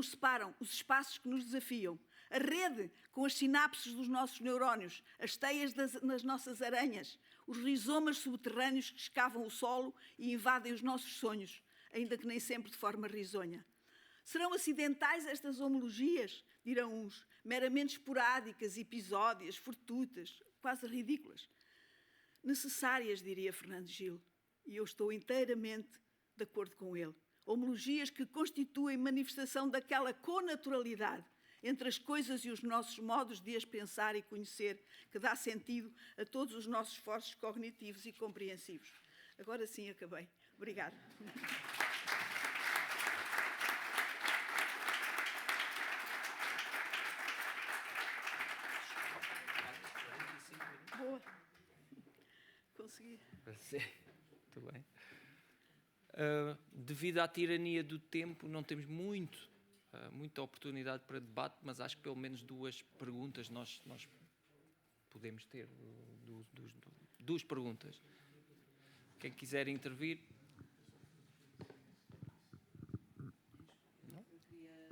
separam, os espaços que nos desafiam. A rede, com as sinapses dos nossos neurónios, as teias nas nossas aranhas, os rizomas subterrâneos que escavam o solo e invadem os nossos sonhos, ainda que nem sempre de forma risonha. Serão acidentais estas homologias, dirão uns, meramente esporádicas, episódias, fortuitas, quase ridículas. Necessárias, diria Fernando Gil, e eu estou inteiramente de acordo com ele. Homologias que constituem manifestação daquela connaturalidade entre as coisas e os nossos modos de as pensar e conhecer, que dá sentido a todos os nossos esforços cognitivos e compreensivos. Agora sim, acabei. Obrigada. Boa. Consegui. Muito bem. Devido à tirania do tempo, não temos muita oportunidade para debate, mas acho que pelo menos duas perguntas nós podemos ter. Duas perguntas. Quem quiser intervir. Não? Eu queria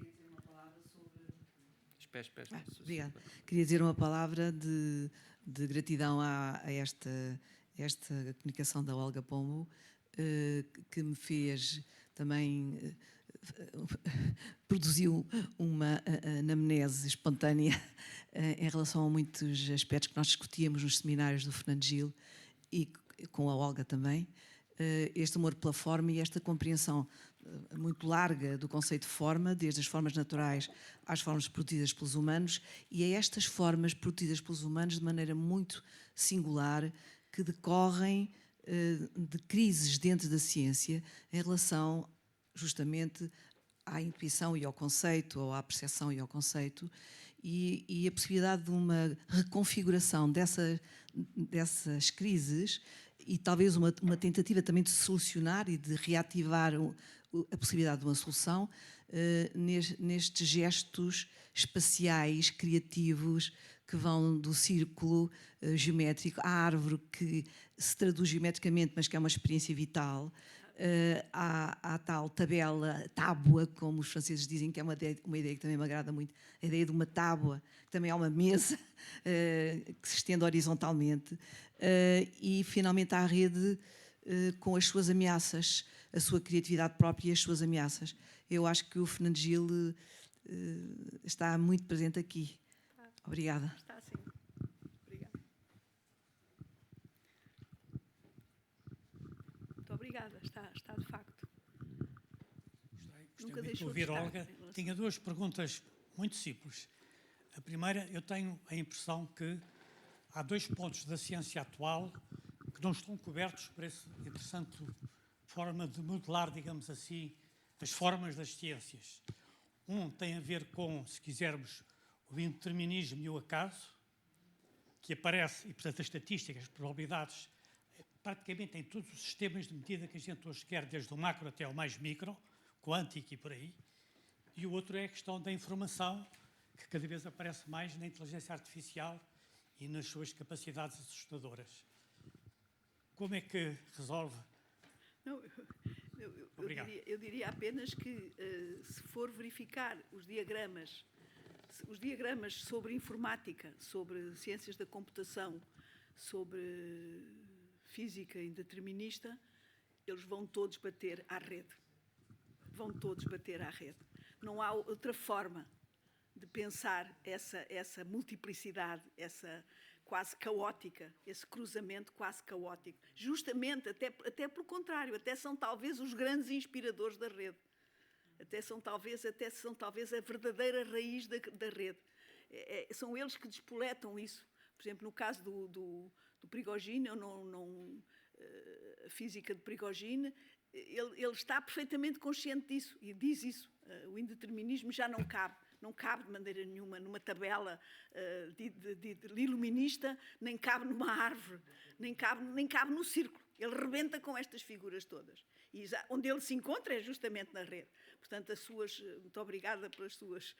dizer uma palavra sobre... Espera. Obrigada. Queria dizer uma palavra de gratidão a esta comunicação da Olga Pombo, que me fez também... produziu uma anamnese espontânea em relação a muitos aspectos que nós discutíamos nos seminários do Fernando Gil e com a Olga também, este amor pela forma e esta compreensão muito larga do conceito de forma, desde as formas naturais às formas produzidas pelos humanos, e é estas formas produzidas pelos humanos de maneira muito singular que decorrem de crises dentro da ciência em relação justamente à intuição e ao conceito, ou à percepção e ao conceito, e a possibilidade de uma reconfiguração dessas crises e talvez uma tentativa também de solucionar e de reativar a possibilidade de uma solução nestes gestos espaciais, criativos, que vão do círculo geométrico à árvore, que se traduz geometricamente, mas que é uma experiência vital, à tal tabela, tábua, como os franceses dizem, que é uma ideia que também me agrada muito, a ideia de uma tábua, que também é uma mesa que se estende horizontalmente, e finalmente à rede com as suas ameaças, a sua criatividade própria e as suas ameaças. Eu acho que o Fernando Gil está muito presente aqui. Obrigada. Está sim. Obrigada. Muito obrigada. Está de facto. Gostei muito de ouvir, Olga. Tinha duas perguntas muito simples. A primeira, eu tenho a impressão que há dois pontos da ciência atual que não estão cobertos por essa interessante forma de modelar, digamos assim, as formas das ciências. Um tem a ver com, se quisermos, o indeterminismo e o acaso, que aparece, e portanto as estatísticas, as probabilidades, praticamente em todos os sistemas de medida que a gente hoje quer, desde o macro até o mais micro, quântico e por aí. E o outro é a questão da informação, que cada vez aparece mais na inteligência artificial e nas suas capacidades assustadoras. Como é que resolve? Não, eu diria apenas que, se for verificar os diagramas sobre informática, sobre ciências da computação, sobre física indeterminista, eles vão todos bater à rede. Vão todos bater à rede. Não há outra forma de pensar essa multiplicidade, essa quase caótica, esse cruzamento quase caótico. Justamente, até pelo contrário, até são talvez os grandes inspiradores da rede. Até são talvez a verdadeira raiz da rede. São eles que despoletam isso. Por exemplo, no caso do Prigogine, a física de Prigogine, ele está perfeitamente consciente disso e diz isso. O indeterminismo já não cabe. Não cabe de maneira nenhuma numa tabela de iluminista, nem cabe numa árvore, nem cabe no círculo. Ele rebenta com estas figuras todas. E onde ele se encontra é justamente na rede. Portanto, muito obrigada pelas suas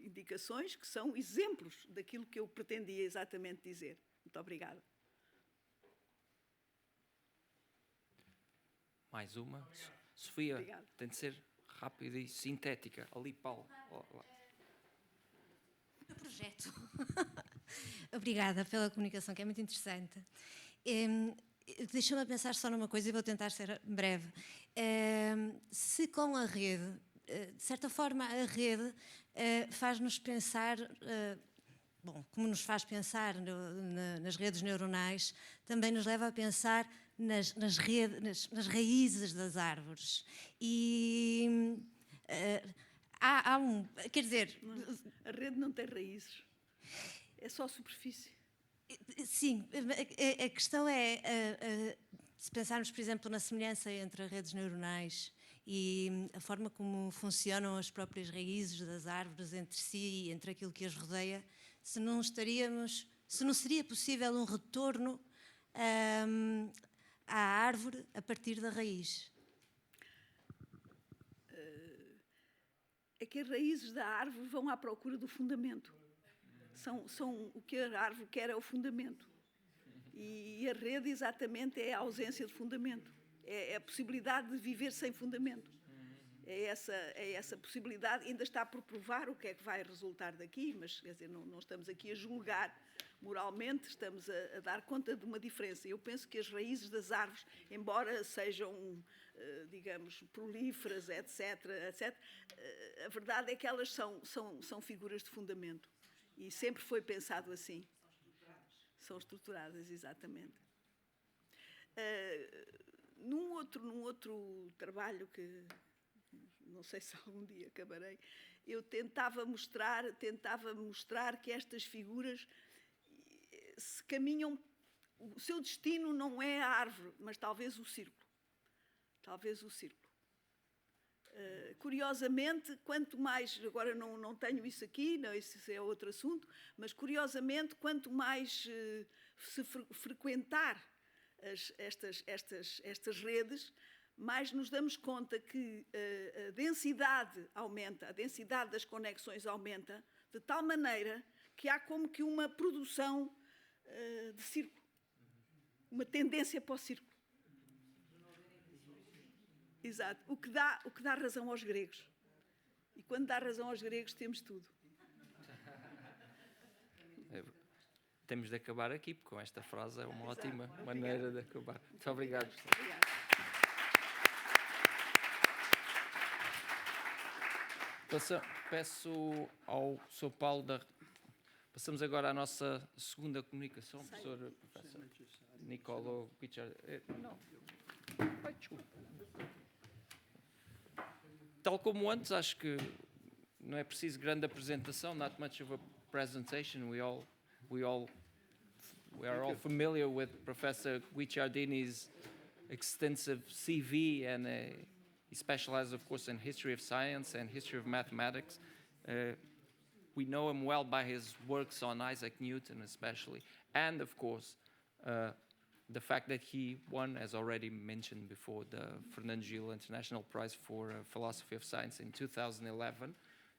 indicações, que são exemplos daquilo que eu pretendia exatamente dizer. Muito obrigada. Mais uma. Obrigado. Sofia, Obrigada. tem de ser rápida e sintética. Ali, Paulo. O projeto. Obrigada pela comunicação, que é muito interessante. Deixa-me pensar só numa coisa e vou tentar ser breve. Se com a rede, de certa forma, a rede faz-nos pensar, como nos faz pensar nas redes neuronais, também nos leva a pensar nas raízes das árvores. E quer dizer... A rede não tem raízes, é só superfície. Sim, a questão é, se pensarmos, por exemplo, na semelhança entre as redes neuronais e a forma como funcionam as próprias raízes das árvores entre si e entre aquilo que as rodeia, se não seria possível um retorno à árvore a partir da raiz. É que as raízes da árvore vão à procura do fundamento. São o que a árvore quer é o fundamento. E a rede, exatamente, é a ausência de fundamento. É a possibilidade de viver sem fundamento. É essa possibilidade. Ainda está por provar o que é que vai resultar daqui, mas, quer dizer, não estamos aqui a julgar moralmente, estamos a dar conta de uma diferença. Eu penso que as raízes das árvores, embora sejam, digamos, prolíferas, etc., a verdade é que elas são figuras de fundamento. E sempre foi pensado assim. São estruturadas, exatamente. num outro trabalho que não sei se algum dia acabarei, eu tentava mostrar que estas figuras se caminham, o seu destino não é a árvore, mas talvez o círculo. Talvez o círculo. Curiosamente, quanto mais, agora não tenho isso aqui, não, isso é outro assunto, mas curiosamente, quanto mais se frequentar estas redes, mais nos damos conta que a densidade aumenta, a densidade das conexões aumenta, de tal maneira que há como que uma produção de círculo, uma tendência para o círculo. Exato, o que dá razão aos gregos. E quando dá razão aos gregos, temos tudo. Temos de acabar aqui, porque com esta frase é uma ótima maneira de acabar. Muito obrigado. Obrigada. Peço ao Sr. Paulo Passamos agora à nossa segunda comunicação, professor Nicolo Guicciardini. Não. Ai, desculpa. Tal como antes, acho que não é preciso grande apresentação, not much of a presentation. We are all familiar with Professor Guicciardini's extensive CV, and he specializes, of course, in history of science and history of mathematics. We know him well by his works on Isaac Newton, especially, and of course, the fact that he won, as already mentioned before, the Fernando Gil International Prize for Philosophy of Science in 2011.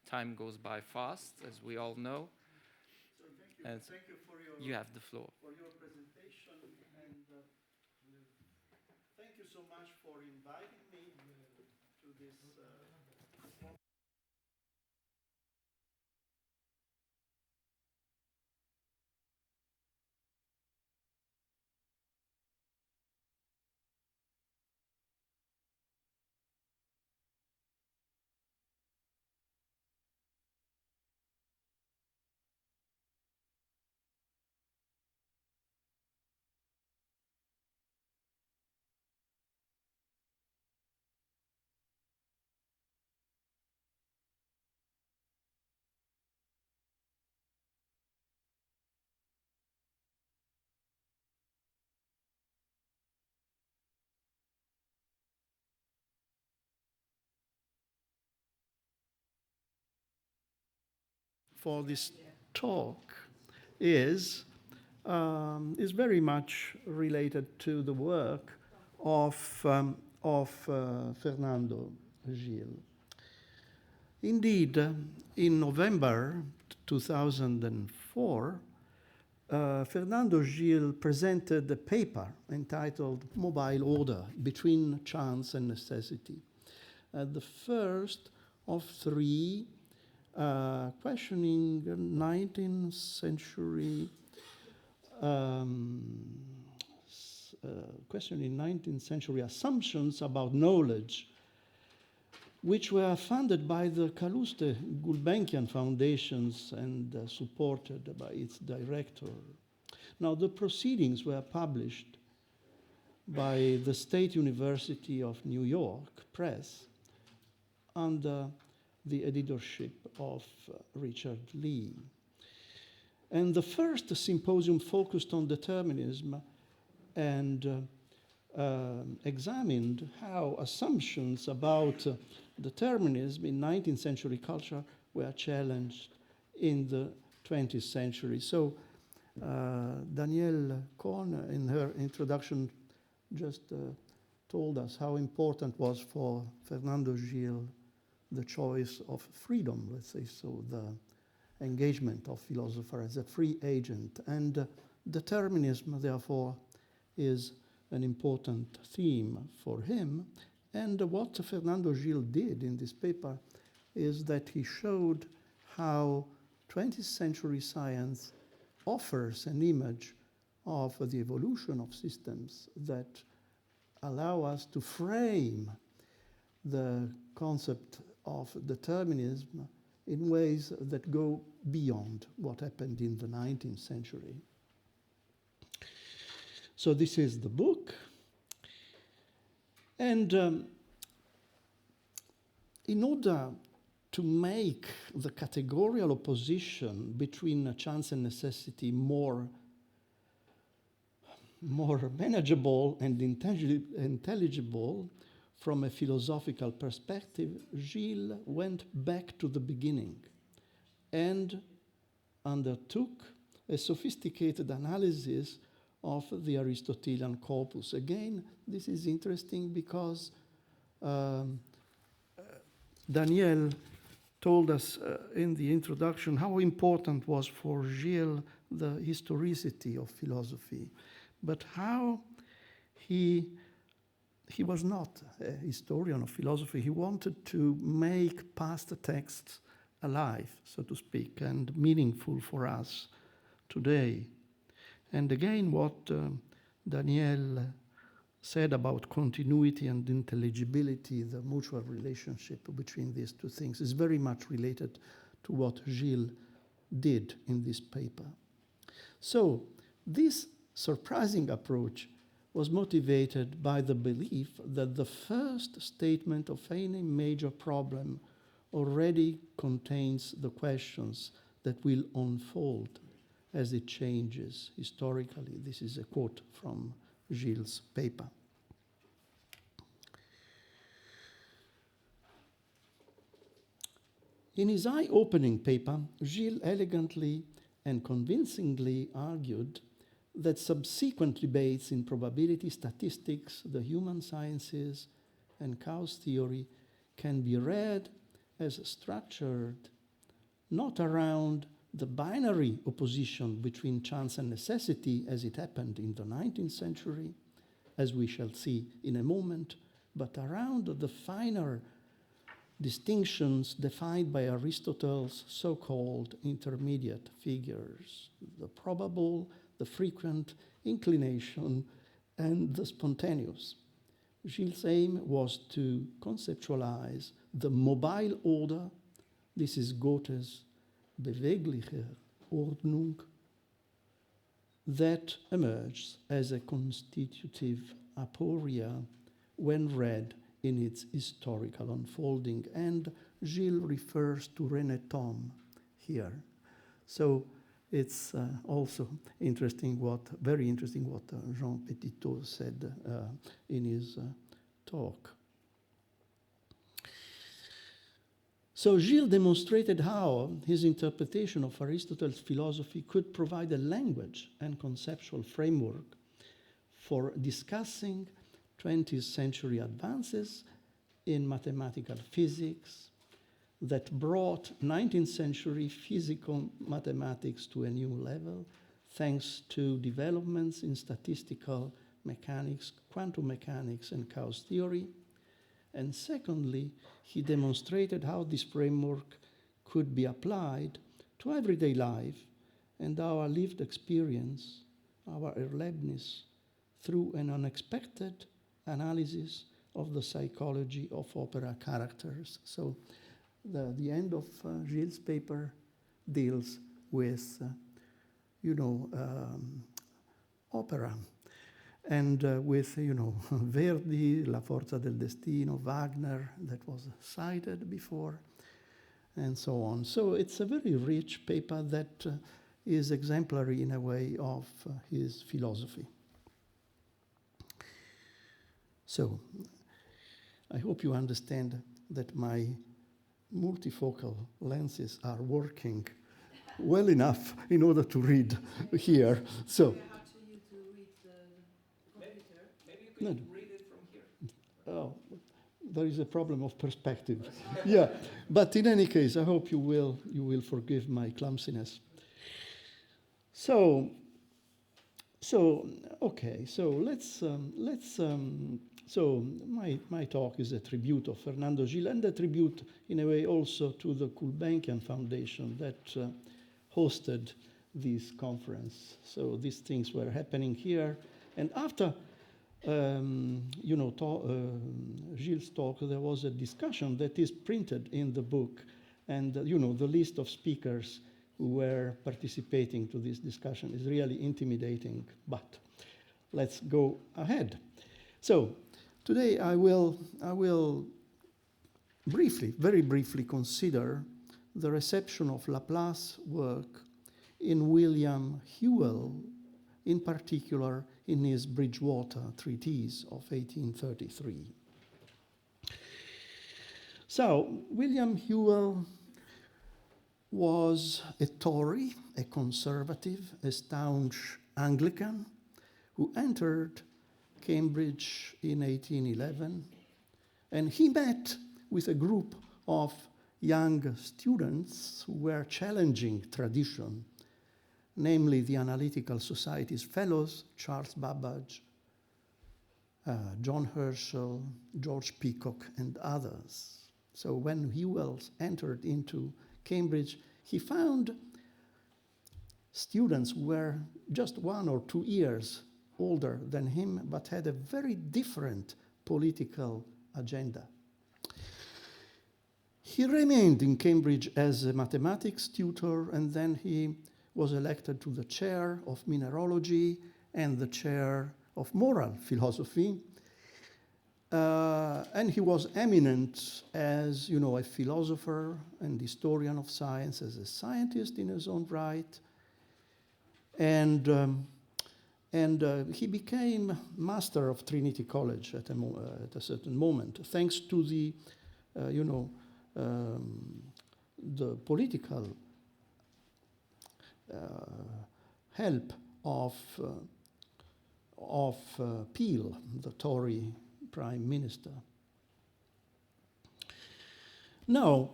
Time goes by fast, as we all know. So thank you for you have the floor. For your presentation, and thank you so much for inviting me to this. For this talk is very much related to the work of Fernando Gil. Indeed, in November 2004, Fernando Gil presented a paper entitled Mobile Order Between Chance and Necessity, the first of three questioning 19th century assumptions about knowledge, which were funded by the Calouste Gulbenkian Foundations and supported by its director. Now, the proceedings were published by the State University of New York Press under the editorship of Richard Lee. And the first symposium focused on determinism and examined how assumptions about determinism in 19th century culture were challenged in the 20th century. So Danielle Cohn, in her introduction, just told us how important was for Fernando Gil the choice of freedom, let's say so, the engagement of philosopher as a free agent. And determinism, therefore, is an important theme for him. And what Fernando Gil did in this paper is that he showed how 20th century science offers an image of the evolution of systems that allow us to frame the concept of determinism in ways that go beyond what happened in the 19th century. So this is the book. And in order to make the categorical opposition between chance and necessity more manageable and intelligible from a philosophical perspective, Gilles went back to the beginning and undertook a sophisticated analysis of the Aristotelian corpus. Again, this is interesting because Daniel told us in the introduction how important was for Gilles the historicity of philosophy, but how he was not a historian of philosophy. He wanted to make past texts alive, so to speak, and meaningful for us today. And again, what Daniel said about continuity and intelligibility, the mutual relationship between these two things, is very much related to what Gilles did in this paper. So this surprising approach was motivated by the belief that the first statement of any major problem already contains the questions that will unfold as it changes historically. This is a quote from Gilles' paper. In his eye-opening paper, Gilles elegantly and convincingly argued that subsequent debates in probability statistics, the human sciences, and chaos theory can be read as structured not around the binary opposition between chance and necessity as it happened in the 19th century, as we shall see in a moment, but around the finer distinctions defined by Aristotle's so-called intermediate figures, the probable, the frequent, inclination, and the spontaneous. Gilles' aim was to conceptualize the mobile order, this is Goethe's bewegliche Ordnung, that emerges as a constitutive aporia when read in its historical unfolding. And Gilles refers to René Thom here. So it's also interesting very interesting what Jean Petitot said in his talk. So Gilles demonstrated how his interpretation of Aristotle's philosophy could provide a language and conceptual framework for discussing 20th century advances in mathematical physics that brought 19th century physical mathematics to a new level, thanks to developments in statistical mechanics, quantum mechanics, and chaos theory. And secondly, he demonstrated how this framework could be applied to everyday life and our lived experience, our Erlebnis, through an unexpected analysis of the psychology of opera characters. So the end of Gilles' paper deals with, opera. And with, Verdi, La Forza del Destino, Wagner, that was cited before, and so on. So it's a very rich paper that is exemplary in a way of his philosophy. So I hope you understand that my multifocal lenses are working well enough in order to read here. So. Maybe you could read it from here. Oh, there is a problem of perspective. Yeah, but in any case, I hope you will forgive my clumsiness. So okay. So my talk is a tribute of Fernando Gil and a tribute, in a way, also to the Gulbenkian Foundation that hosted this conference. So these things were happening here, and after. Gilles' talk, there was a discussion that is printed in the book, and the list of speakers who were participating to this discussion is really intimidating, but let's go ahead. So Today I will briefly, very briefly consider the reception of Laplace work in William Whewell, in particular in his Bridgewater Treatise of 1833. So, William Whewell was a Tory, a conservative, a staunch Anglican, who entered Cambridge in 1811, and he met with a group of young students who were challenging tradition, namely the Analytical Society's fellows, Charles Babbage, John Herschel, George Peacock, and others. So when Whewell entered into Cambridge, he found students who were just 1 or 2 years older than him, but had a very different political agenda. He remained in Cambridge as a mathematics tutor, and then he was elected to the chair of mineralogy and the chair of moral philosophy. And he was eminent as, you know, a philosopher and historian of science, as a scientist in his own right. And he became master of Trinity College at a certain moment, thanks to the, the political help of Peel, the Tory Prime Minister. Now,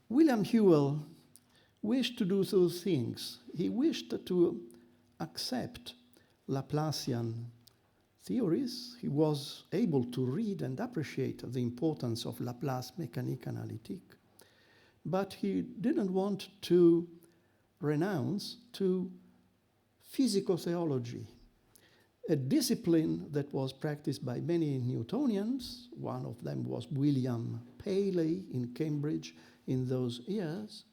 William Whewell wished to do two things. He wished to accept Laplacian theories. He was able to read and appreciate the importance of Laplace Mécanique Analytique, but he didn't want to renounce to physicotheology, a discipline that was practiced by many Newtonians. One of them was William Paley in Cambridge in those years,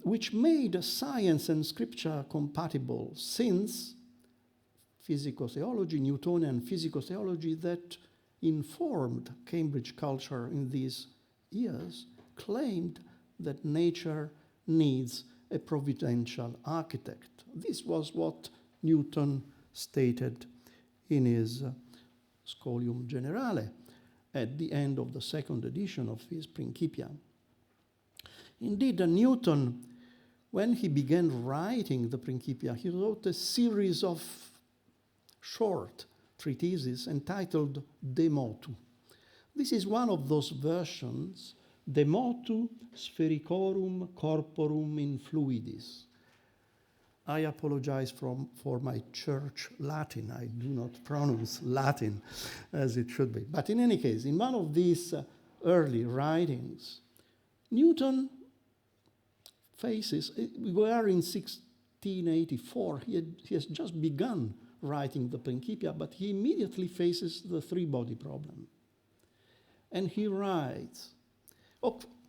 which made science and scripture compatible, since physicotheology, Newtonian physicotheology that informed Cambridge culture in these years, claimed that nature needs a providential architect. This was what Newton stated in his Scholium Generale at the end of the second edition of his Principia. Indeed, Newton, when he began writing the Principia, he wrote a series of short treatises entitled De Motu. This is one of those versions, De Motu Sphaericorum Corporum in Fluidis. I apologize for my church Latin. I do not pronounce Latin as it should be. But in any case, in one of these early writings, Newton faces, we were in 1684, he has just begun writing the Principia, but he immediately faces the three-body problem. And he writes,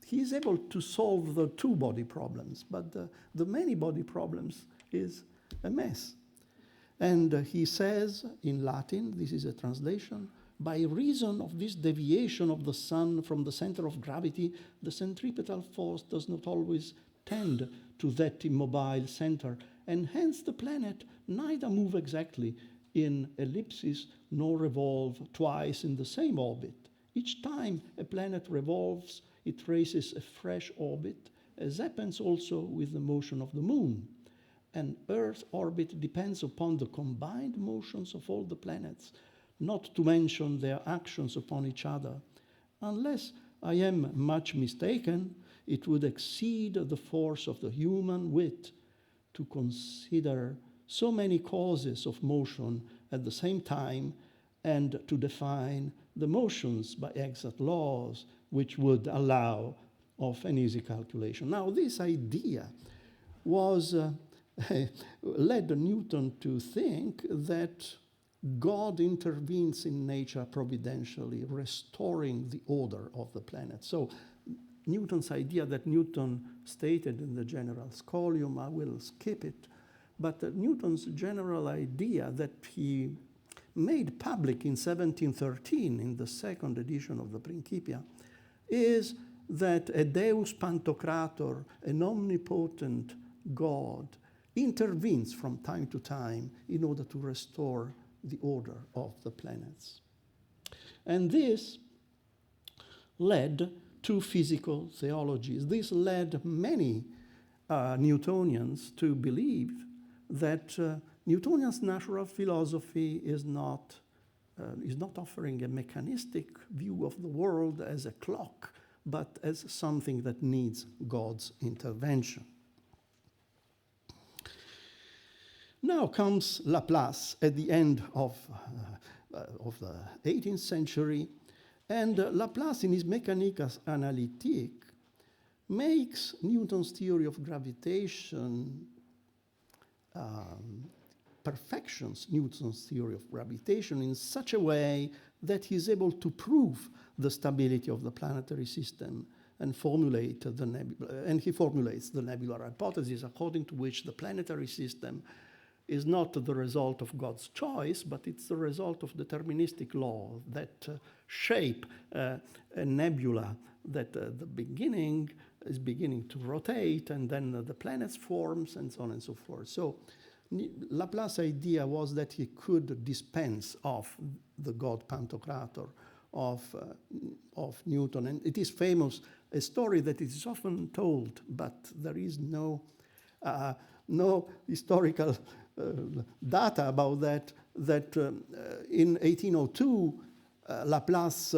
he is able to solve the two-body problems, but the many-body problems is a mess. And he says in Latin, this is a translation, by reason of this deviation of the sun from the center of gravity, the centripetal force does not always tend to that immobile center, and hence the planet neither move exactly in ellipsis nor revolve twice in the same orbit. Each time a planet revolves, it traces a fresh orbit, as happens also with the motion of the moon. And Earth's orbit depends upon the combined motions of all the planets, not to mention their actions upon each other. Unless I am much mistaken, it would exceed the force of the human wit to consider so many causes of motion at the same time and to define the motions by exact laws which would allow of an easy calculation. Now, this idea was led Newton to think that God intervenes in nature providentially, restoring the order of the planet. So Newton's idea that Newton stated in the General Scholium, I will skip it, but Newton's general idea that he made public in 1713 in the second edition of the Principia, is that a Deus Pantocrator, an omnipotent God, intervenes from time to time in order to restore the order of the planets. And this led to physical theologies. This led many Newtonians to believe that Newtonian's natural philosophy is not offering a mechanistic view of the world as a clock, but as something that needs God's intervention. Now comes Laplace at the end of the 18th century, and Laplace in his Mécanique analytique makes Newton's theory of gravitation, perfections Newton's theory of gravitation in such a way that he's able to prove the stability of the planetary system and formulates the nebular hypothesis, according to which the planetary system is not the result of God's choice, but it's the result of deterministic laws that shape a nebula that at the beginning is beginning to rotate, and then the planets forms, and so on and so forth. So Laplace's idea was that he could dispense of the God Pantocrator of Newton. And it is famous, a story that is often told, but there is no historical data about that in 1802, Laplace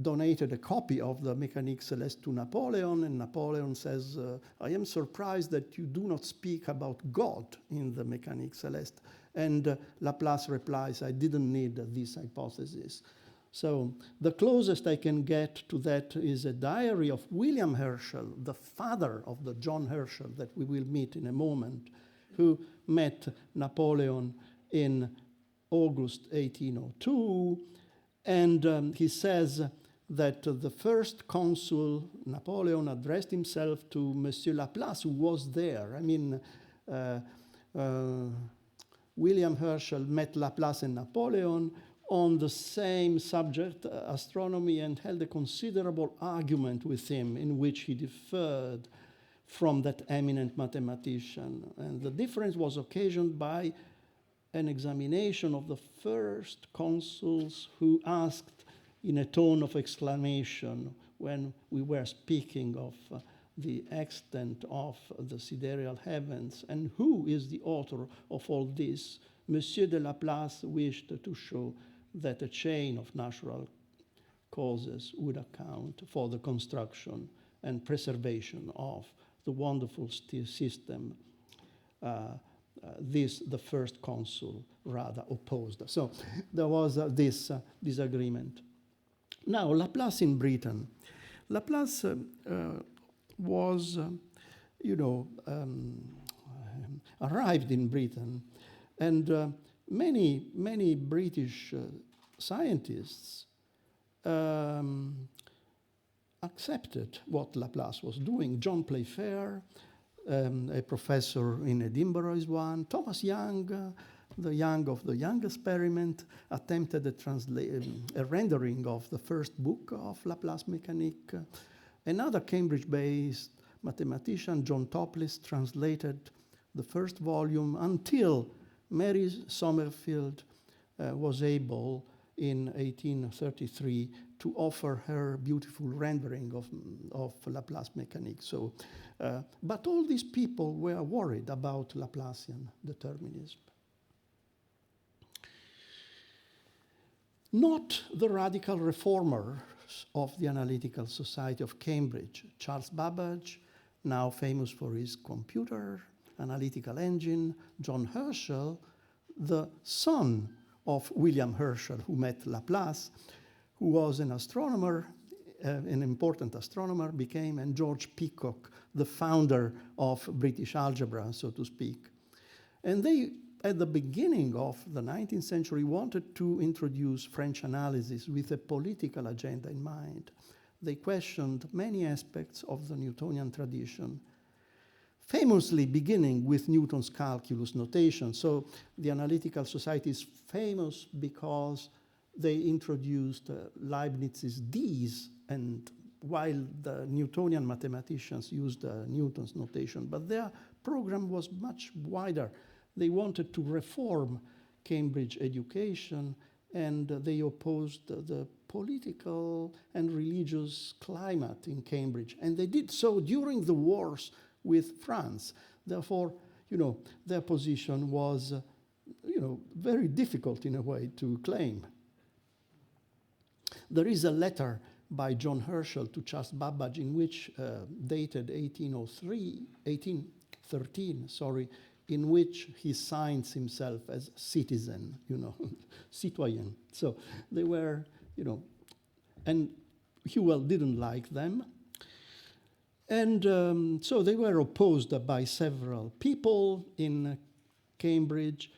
donated a copy of the Mécanique Céleste to Napoleon, and Napoleon says, I am surprised that you do not speak about God in the Mécanique Céleste. And Laplace replies, I didn't need this hypothesis. So the closest I can get to that is a diary of William Herschel, the father of the John Herschel that we will meet in a moment, who met Napoleon in August 1802. And he says that the first consul, Napoleon, addressed himself to Monsieur Laplace, who was there. I mean, William Herschel met Laplace and Napoleon on the same subject, astronomy, and held a considerable argument with him in which he differed from that eminent mathematician. And the difference was occasioned by an examination of the first consuls, who asked in a tone of exclamation when we were speaking of the extent of the sidereal heavens, and who is the author of all this? Monsieur de Laplace wished to show that a chain of natural causes would account for the construction and preservation of the wonderful system the first consul rather opposed. So there was this disagreement. Now, Laplace in Britain. Laplace was, arrived in Britain, and many British scientists accepted what Laplace was doing. John Playfair, a professor in Edinburgh, is one. Thomas Young, the Young of the Young experiment, attempted a rendering of the first book of Laplace Mécanique. Another Cambridge-based mathematician, John Topliss, translated the first volume until Mary Sommerfeld was able in 1833 to offer her beautiful rendering of Laplace Mécanique. So, but all these people were worried about Laplacian determinism. Not the radical reformers of the Analytical Society of Cambridge. Charles Babbage, now famous for his computer analytical engine. John Herschel, the son of William Herschel, who met Laplace, who was an astronomer, an important astronomer, became, and George Peacock, the founder of British algebra, so to speak. And they, at the beginning of the 19th century, wanted to introduce French analysis with a political agenda in mind. They questioned many aspects of the Newtonian tradition. famously beginning with Newton's calculus notation. So the Analytical Society is famous because they introduced Leibniz's D's, and while the Newtonian mathematicians used Newton's notation, but their program was much wider. They wanted to reform Cambridge education, and they opposed the political and religious climate in Cambridge. And they did so during the wars with France. Therefore, their position was, very difficult in a way to claim. There is a letter by John Herschel to Charles Babbage in which, dated 1813, in which he signs himself as citizen, citoyen. So they were, and Whewell didn't like them. And so they were opposed by several people in Cambridge.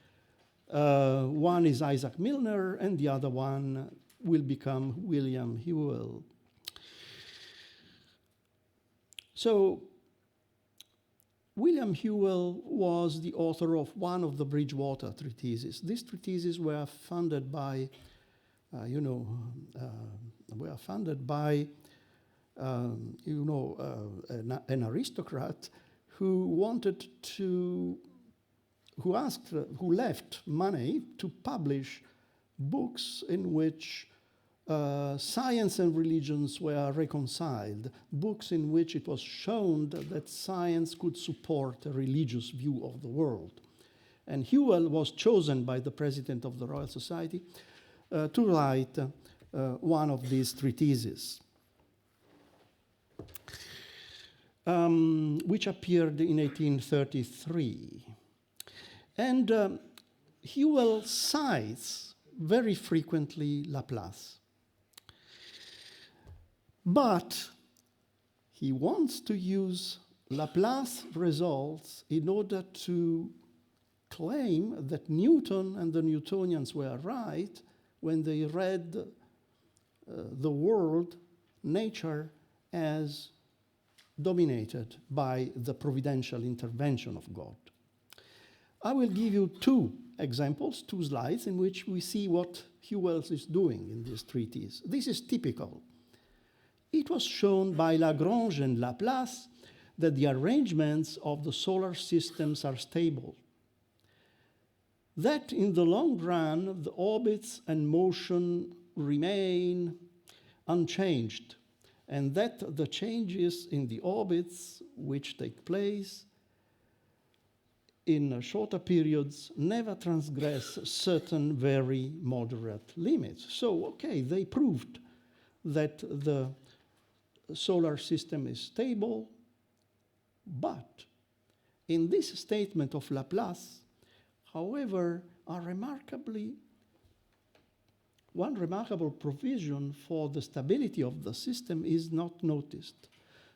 One is Isaac Milner, and the other one will become William Whewell. So William Whewell was the author of one of the Bridgewater treatises. These treatises were funded by, an aristocrat who left money to publish books in which science and religions were reconciled, books in which it was shown that science could support a religious view of the world. And Whewell was chosen by the president of the Royal Society to write one of these treatises, which appeared in 1833. And Whewell cites very frequently Laplace. But he wants to use Laplace results in order to claim that Newton and the Newtonians were right when they read the world, nature, as dominated by the providential intervention of God. I will give you two examples, two slides, in which we see what Whewell is doing in this treatise. This is typical. It was shown by Lagrange and Laplace that the arrangements of the solar systems are stable, that in the long run the orbits and motion remain unchanged, and that the changes in the orbits which take place in shorter periods never transgress certain very moderate limits. So, okay, they proved that the solar system is stable, but in this statement of Laplace, however, one remarkable provision for the stability of the system is not noticed.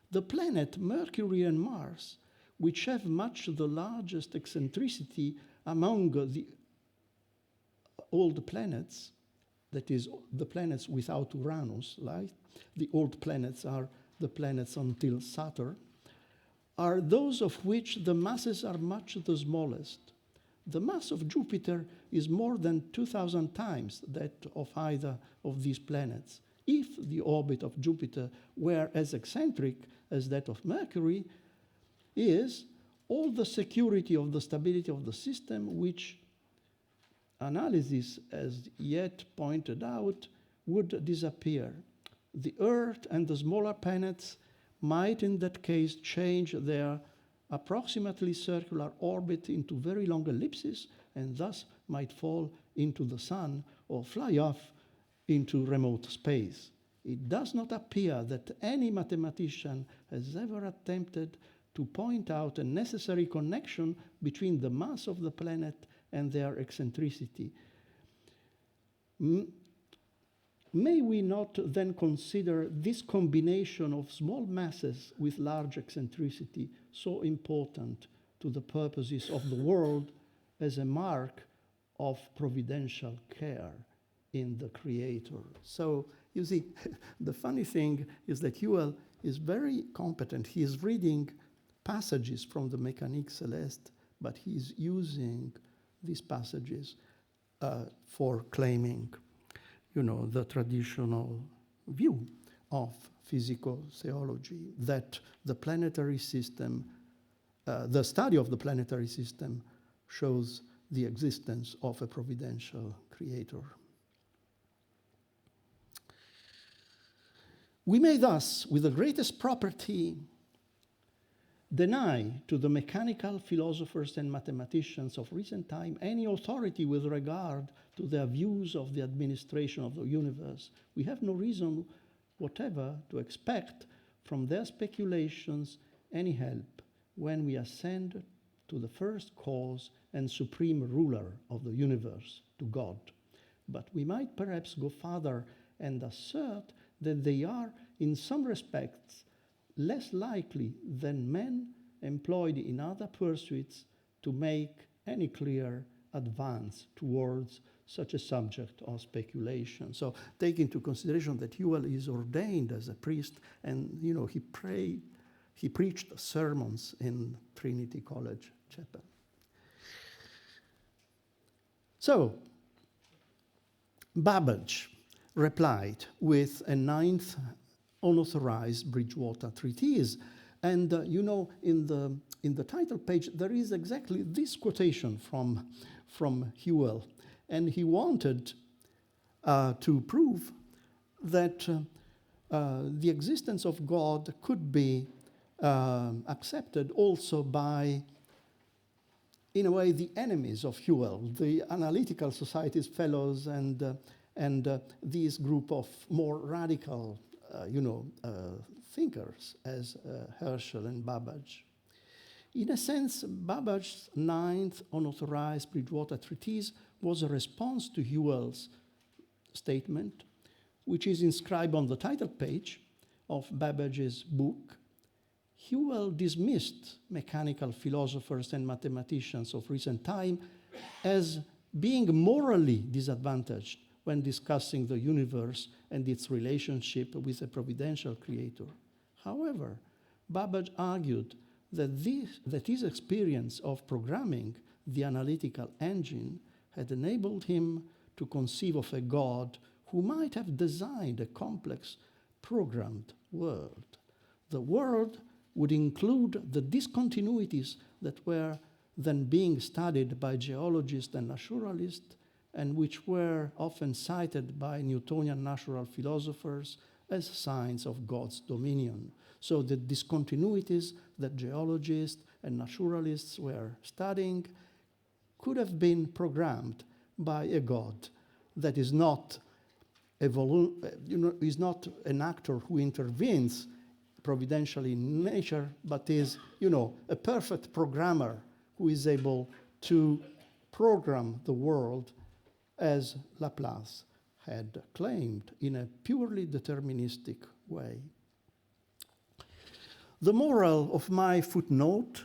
The planet Mercury and Mars, which have much the largest eccentricity among all the planets, that is, the planets without Uranus, right? The old planets are the planets until Saturn, are those of which the masses are much the smallest. The mass of Jupiter is more than 2,000 times that of either of these planets. If the orbit of Jupiter were as eccentric as that of Mercury, is all the security of the stability of the system, which analysis has yet pointed out, would disappear. The Earth and the smaller planets might in that case change their approximately circular orbit into very long ellipses, and thus might fall into the sun or fly off into remote space. It does not appear that any mathematician has ever attempted to point out a necessary connection between the mass of the planet and their eccentricity. May we not then consider this combination of small masses with large eccentricity so important to the purposes of the world as a mark of providential care in the Creator? So, you see, the funny thing is that Whewell is very competent. He is reading passages from the Mécanique Céleste, but he's using these passages for claiming, the traditional view of physical theology, that the planetary system, the study of the planetary system shows the existence of a providential creator. We may thus, with the greatest propriety, deny to the mechanical philosophers and mathematicians of recent time any authority with regard to their views of the administration of the universe. We have no reason whatever to expect from their speculations any help when we ascend to the first cause and supreme ruler of the universe, to God. But we might perhaps go further and assert that they are, in some respects, less likely than men employed in other pursuits to make any clear advance towards such a subject of speculation. So take into consideration that Whewell is ordained as a priest, and he preached sermons in Trinity College Chapel. So Babbage replied with a 9th unauthorized Bridgewater treatise. And in the title page, there is exactly this quotation from Whewell. And he wanted to prove that the existence of God could be accepted also by, in a way, the enemies of Whewell, the Analytical Society's fellows and this group of more radical, thinkers as Herschel and Babbage. In a sense, Babbage's 9th unauthorized Bridgewater treatise was a response to Whewell's statement, which is inscribed on the title page of Babbage's book. Whewell dismissed mechanical philosophers and mathematicians of recent time as being morally disadvantaged when discussing the universe and its relationship with a providential creator. However, Babbage argued that his experience of programming the analytical engine had enabled him to conceive of a God who might have designed a complex, programmed world. The world would include the discontinuities that were then being studied by geologists and naturalists, and which were often cited by Newtonian natural philosophers as signs of God's dominion. So the discontinuities that geologists and naturalists were studying could have been programmed by a God that is not is not an actor who intervenes providentially in nature, but is, a perfect programmer who is able to program the world as Laplace had claimed in a purely deterministic way. The moral of my footnote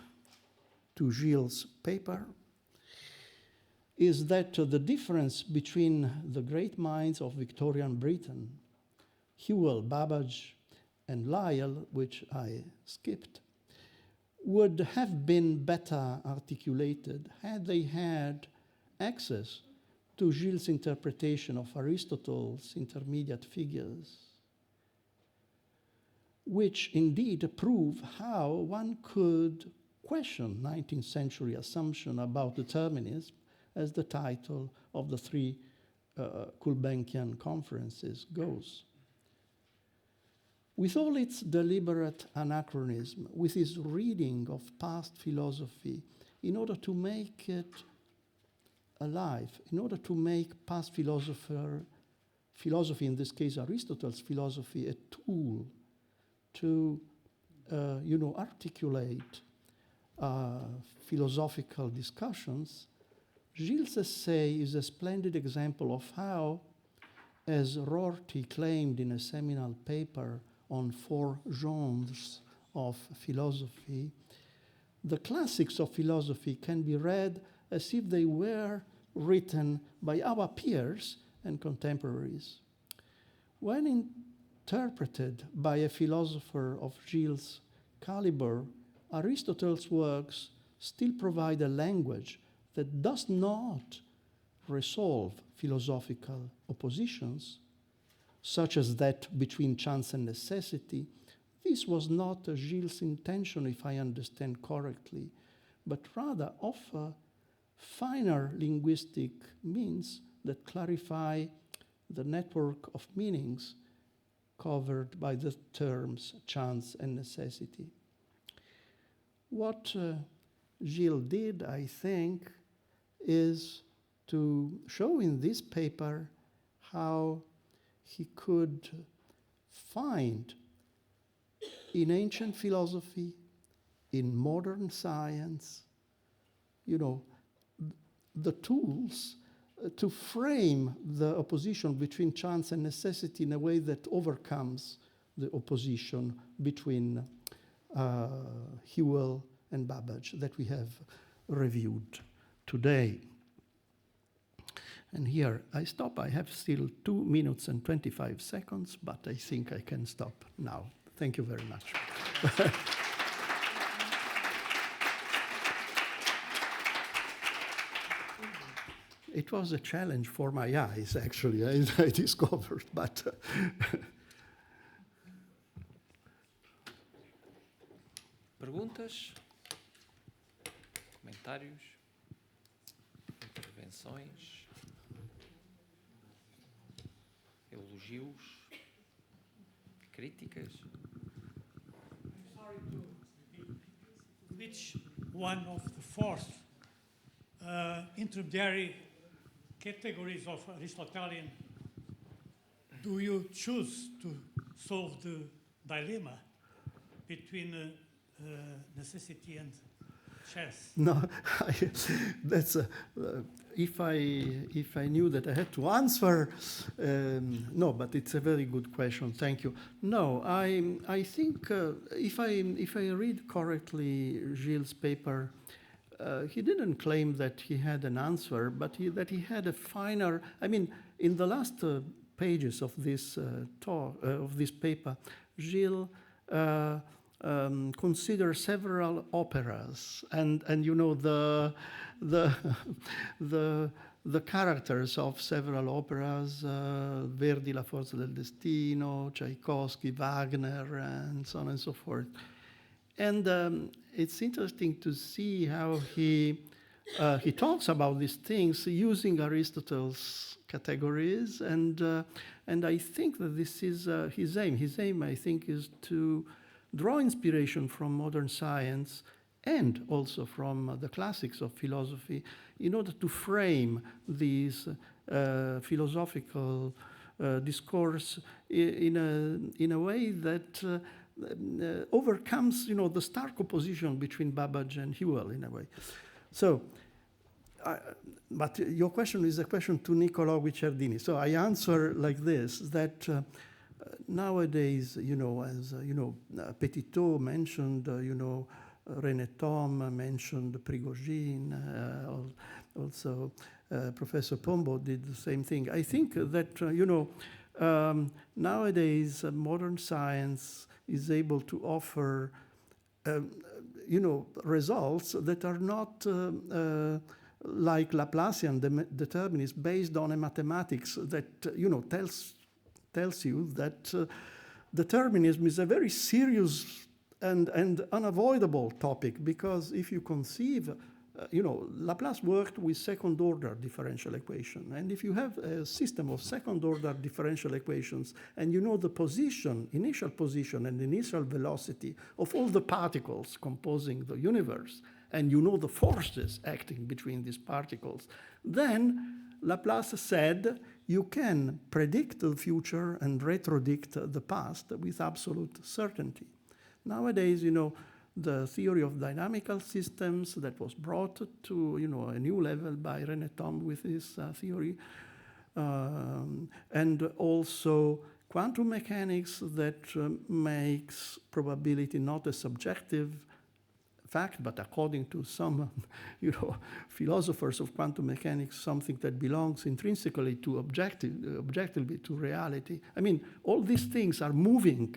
to Gilles' paper is that the difference between the great minds of Victorian Britain, Whewell, Babbage, and Lyell, which I skipped, would have been better articulated had they had access to Gilles' interpretation of Aristotle's intermediate figures, which indeed prove how one could question 19th century assumption about determinism, as the title of the 3 Gulbenkian conferences goes. With all its deliberate anachronism, with its reading of past philosophy, in order to make it alive, in order to make past philosophy, in this case Aristotle's philosophy, a tool to articulate philosophical discussions, Gilles' essay is a splendid example of how, as Rorty claimed in a seminal paper on 4 genres of philosophy, the classics of philosophy can be read as if they were written by our peers and contemporaries. When interpreted by a philosopher of Gilles' caliber Aristotle's works still provide a language that does not resolve philosophical oppositions, such as that between chance and necessity. This was not Gilles' intention, if I understand correctly, but rather offer finer linguistic means that clarify the network of meanings covered by the terms chance and necessity. What Gilles did, I think, is to show in this paper how he could find in ancient philosophy, in modern science, the tools to frame the opposition between chance and necessity in a way that overcomes the opposition between Whewell and Babbage that we have reviewed today. And here I stop. I have still 2 minutes and 25 seconds, but I think I can stop now. Thank you very much. It was a challenge for my eyes, actually, I discovered, but... Perguntas? Comentários? Intervenções? Elogios? Críticas? Which one of the 4 intermediary categories of Aristotelian do you choose to solve the dilemma between necessity and chance? No, that's if I knew that I had to answer, no, but it's a very good question. Thank you. No, I think if I read correctly Gilles' paper, he didn't claim that he had an answer, but that he had a finer. I mean, in the last pages of this of this paper, Gilles consider several operas, and the characters of several operas, Verdi, La Forza del Destino, Tchaikovsky, Wagner, and so on and so forth. And it's interesting to see how he talks about these things using Aristotle's categories, and I think that this is his aim. His aim, I think, is to draw inspiration from modern science and also from the classics of philosophy in order to frame these philosophical discourse in a way that overcomes, the stark opposition between Babbage and Whewell in a way. So, but your question is a question to Niccolò Guicciardini. So I answer like this, that nowadays, as Petitot mentioned, René Thom mentioned Prigogine, also Professor Pombo did the same thing. I think that, nowadays modern science is able to offer, results that are not like Laplacian determinism based on a mathematics that, tells you that determinism is a very serious and unavoidable topic, because if you conceive, Laplace worked with second-order differential equation, and if you have a system of second-order differential equations and you know the position, initial position and initial velocity of all the particles composing the universe, and you know the forces acting between these particles, then Laplace said you can predict the future and retrodict the past with absolute certainty. Nowadays, the theory of dynamical systems that was brought to, a new level by René Thom with his theory, and also quantum mechanics that makes probability not a subjective fact, but according to some, philosophers of quantum mechanics, something that belongs intrinsically to objectively to reality. I mean, all these things are moving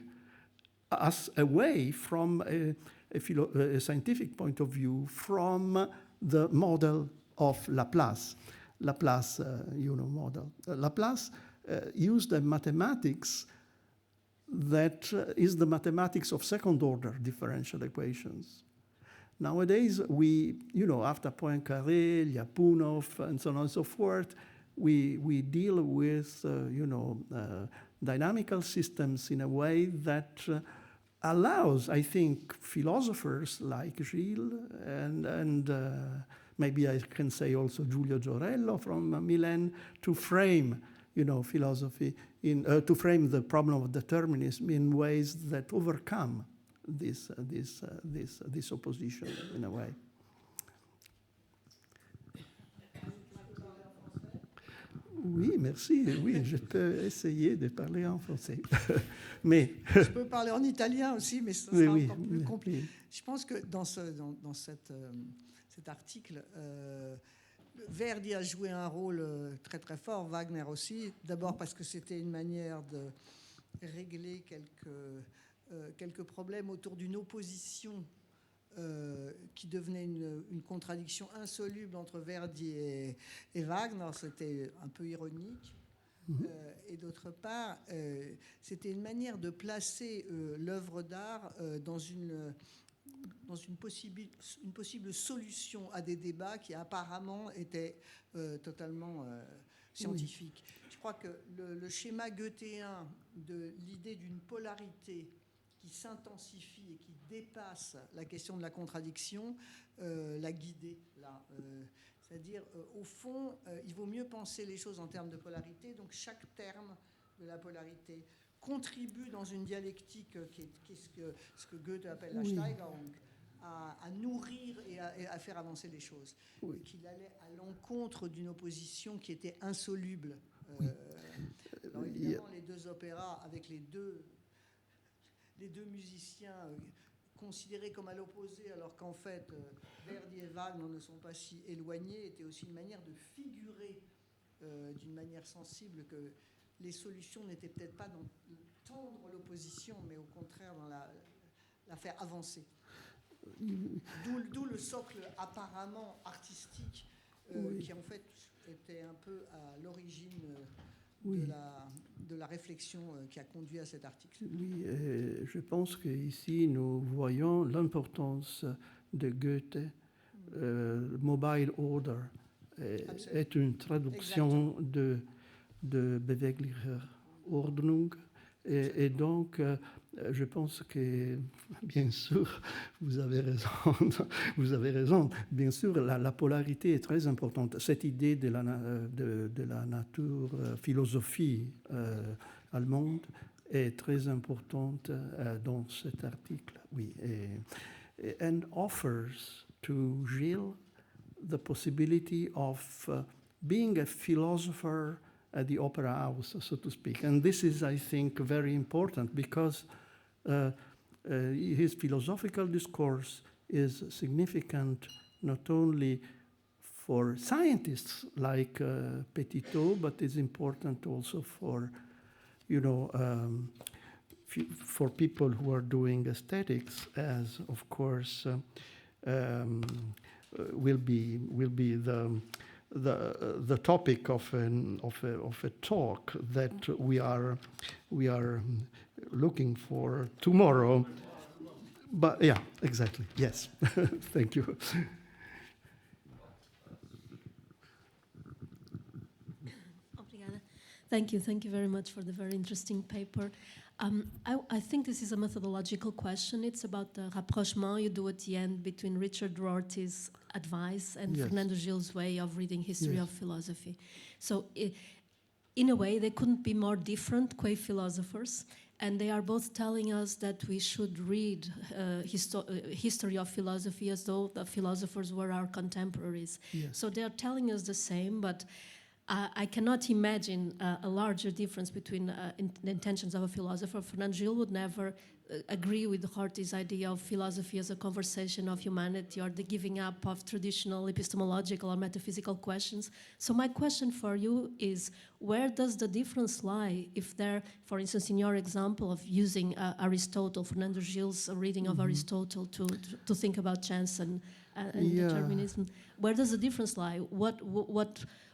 us away from a a scientific point of view from the model of Laplace. Laplace, model. Laplace used a mathematics that is the mathematics of second-order differential equations. Nowadays, after Poincaré, Lyapunov, and so on and so forth, we deal with, dynamical systems in a way that allows, I think, philosophers like Gilles and maybe I can say also Giulio Giorello from Milan to frame, philosophy to frame the problem of determinism in ways that overcome this opposition in a way. Oui, merci. Oui, je peux essayer de parler en français. Mais je peux parler en italien aussi, mais ça sera encore plus compliqué. Oui. Je pense que dans cet article, Verdi a joué un rôle très très fort, Wagner aussi, d'abord parce que c'était une manière de régler quelques problèmes autour d'une opposition qui devenait une contradiction insoluble entre Verdi et Wagner. C'était un peu ironique. Et d'autre part, c'était une manière de placer l'œuvre d'art dans une possible solution à des débats qui apparemment étaient totalement scientifiques. Je crois que le schéma goethéen de l'idée d'une polarité qui s'intensifie et qui dépasse la question de la contradiction l'a guidé là. C'est-à-dire, au fond, il vaut mieux penser les choses en termes de polarité. Donc, chaque terme de la polarité contribue dans une dialectique qui est ce que Goethe appelle la Steigerung, à nourrir et à faire avancer les choses. Et qu'il allait à l'encontre d'une opposition qui était insoluble. Alors, évidemment, les deux opéras, avec les deux musiciens considérés comme à l'opposé, alors qu'en fait, Verdi et Wagner ne sont pas si éloignés, était aussi une manière de figurer d'une manière sensible que les solutions n'étaient peut-être pas dans tendre l'opposition, mais au contraire dans la faire avancer. D'où le socle apparemment artistique qui en fait était un peu à l'origine de la réflexion qui a conduit à cet article. Oui, je pense qu'ici nous voyons l'importance de Goethe. Mobile Order est une traduction de Beweglicher Ordnung. Et donc, je pense que, bien sûr, vous avez raison. Bien sûr, la polarité est très importante. Cette idée de la nature philosophie allemande est très importante dans cet article. Oui, and offers to Gilles the possibility of being a philosopher at the opera house, so to speak. And this is, I think, very important because his philosophical discourse is significant not only for scientists like Petitot, but is important also for, for people who are doing aesthetics, as of course will be the topic of a talk that we are looking for tomorrow. But yeah, exactly. Yes. Thank you. Obrigada. Thank you very much for the very interesting paper. I think this is a methodological question. It's about the rapprochement you do at the end between Richard Rorty's advice and Fernando Gil's way of reading history of philosophy. So in a way, they couldn't be more different, qua philosophers, and they are both telling us that we should read history of philosophy as though the philosophers were our contemporaries. Yes. So they are telling us the same, but I cannot imagine a larger difference between the intentions of a philosopher. Fernando Gil would never agree with Rorty's idea of philosophy as a conversation of humanity or the giving up of traditional epistemological or metaphysical questions. So my question for you is, where does the difference lie if there, for instance, in your example of using Aristotle, Fernando Gil's reading of Aristotle to think about chance and determinism, where does the difference lie?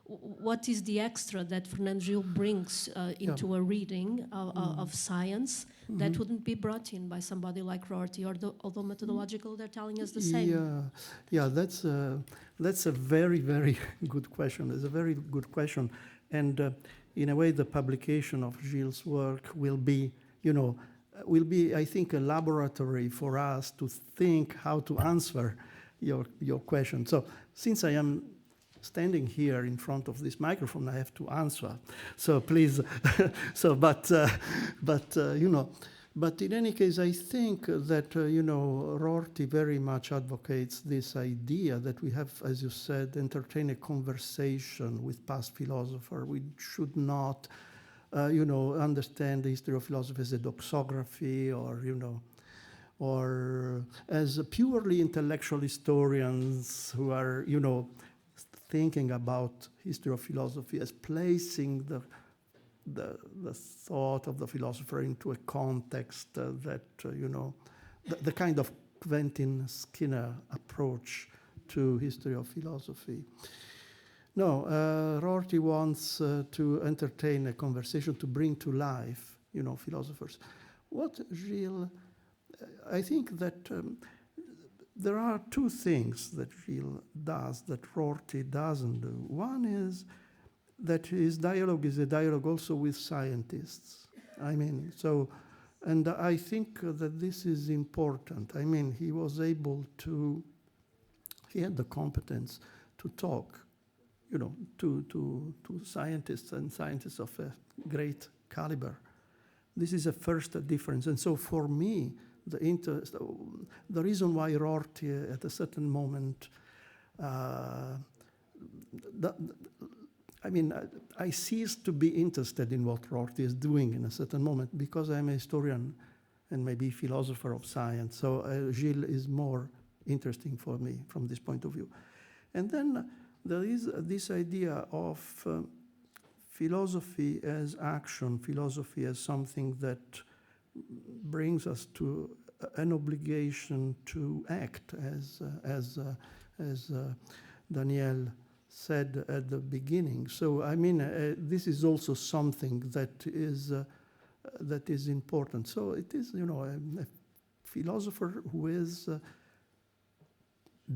What is the extra that Fernando Gil brings into a reading of science that wouldn't be brought in by somebody like Rorty, although methodological they're telling us the same? Yeah, that's a very, very good question. It's a very good question. And in a way, the publication of Gilles' work will be, I think, a laboratory for us to think how to answer your question. So since I am standing here in front of this microphone, I have to answer. So please, but in any case, I think that, Rorty very much advocates this idea that we have, as you said, entertain a conversation with past philosophers. We should not, understand the history of philosophy as a doxography or as purely intellectual historians who are, thinking about history of philosophy as placing the thought of the philosopher into a context that, the kind of Quentin Skinner approach to history of philosophy. No, Rorty wants to entertain a conversation, to bring to life, philosophers. What Gilles, I think that there are two things that Gilles does that Rorty doesn't do. One is that his dialogue is a dialogue also with scientists. And I think that this is important. He was able to, he had the competence to talk, to scientists and scientists of a great caliber. This is a first difference. And so for me, the reason why Rorty at a certain moment, I ceased to be interested in what Rorty is doing in a certain moment because I'm a historian and maybe philosopher of science. So Gilles is more interesting for me from this point of view. And then there is this idea of philosophy as action, philosophy as something that brings us to an obligation to act, as Daniel said at the beginning. So this is also something that is important. So it is, a philosopher who is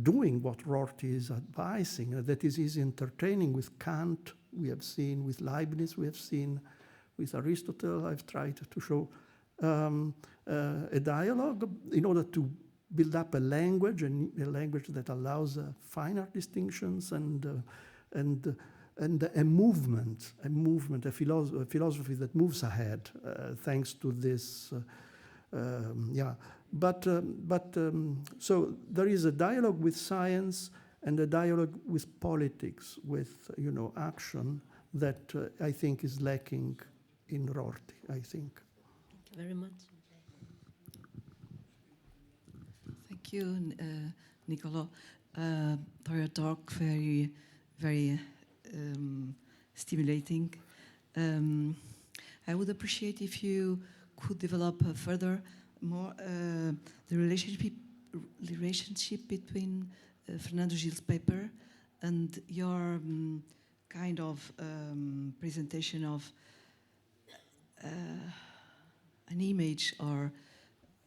doing what Rorty is advising. That is, he's entertaining with Kant. We have seen with Leibniz. We have seen with Aristotle. I've tried to show a dialogue in order to build up a language, and a language that allows finer distinctions and a movement, a philosophy that moves ahead, thanks to this. So there is a dialogue with science and a dialogue with politics, with action that I think is lacking in Rorty. I think. Thank you very much. Thank you, Nicolo, for your talk. Very, very stimulating. I would appreciate if you could develop further more the relationship between Fernando Gil's paper and your kind of presentation of an image or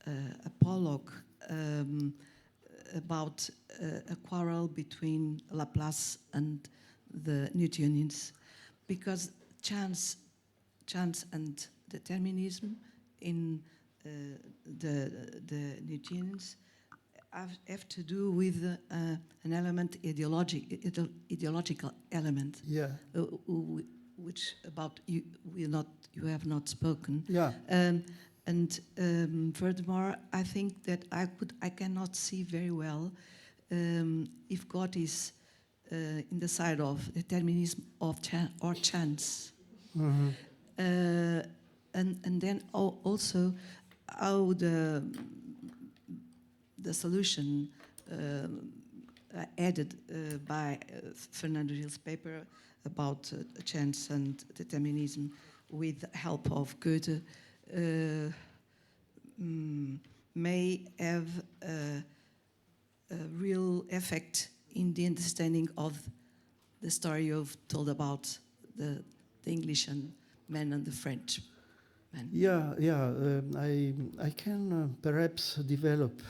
a prologue about a quarrel between Laplace and the Newtonians, because chance and determinism in the Newtonians have to do with an element, ideological element, which about you have not spoken. Yeah. And furthermore, I think that I cannot see very well if God is in the side of determinism of or chance. And then also how the solution added by Fernando Gil's paper about chance and determinism with the help of Goethe may have a real effect in the understanding of the story you've told about the English man and the French man. Yeah, I can perhaps develop,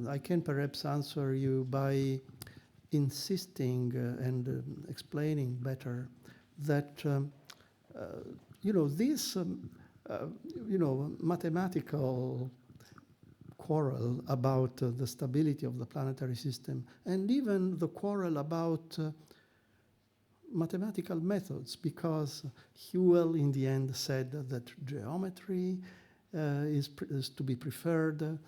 I can perhaps answer you by insisting and explaining better that, this, mathematical quarrel about the stability of the planetary system, and even the quarrel about mathematical methods, because Whewell in the end said that geometry is to be preferred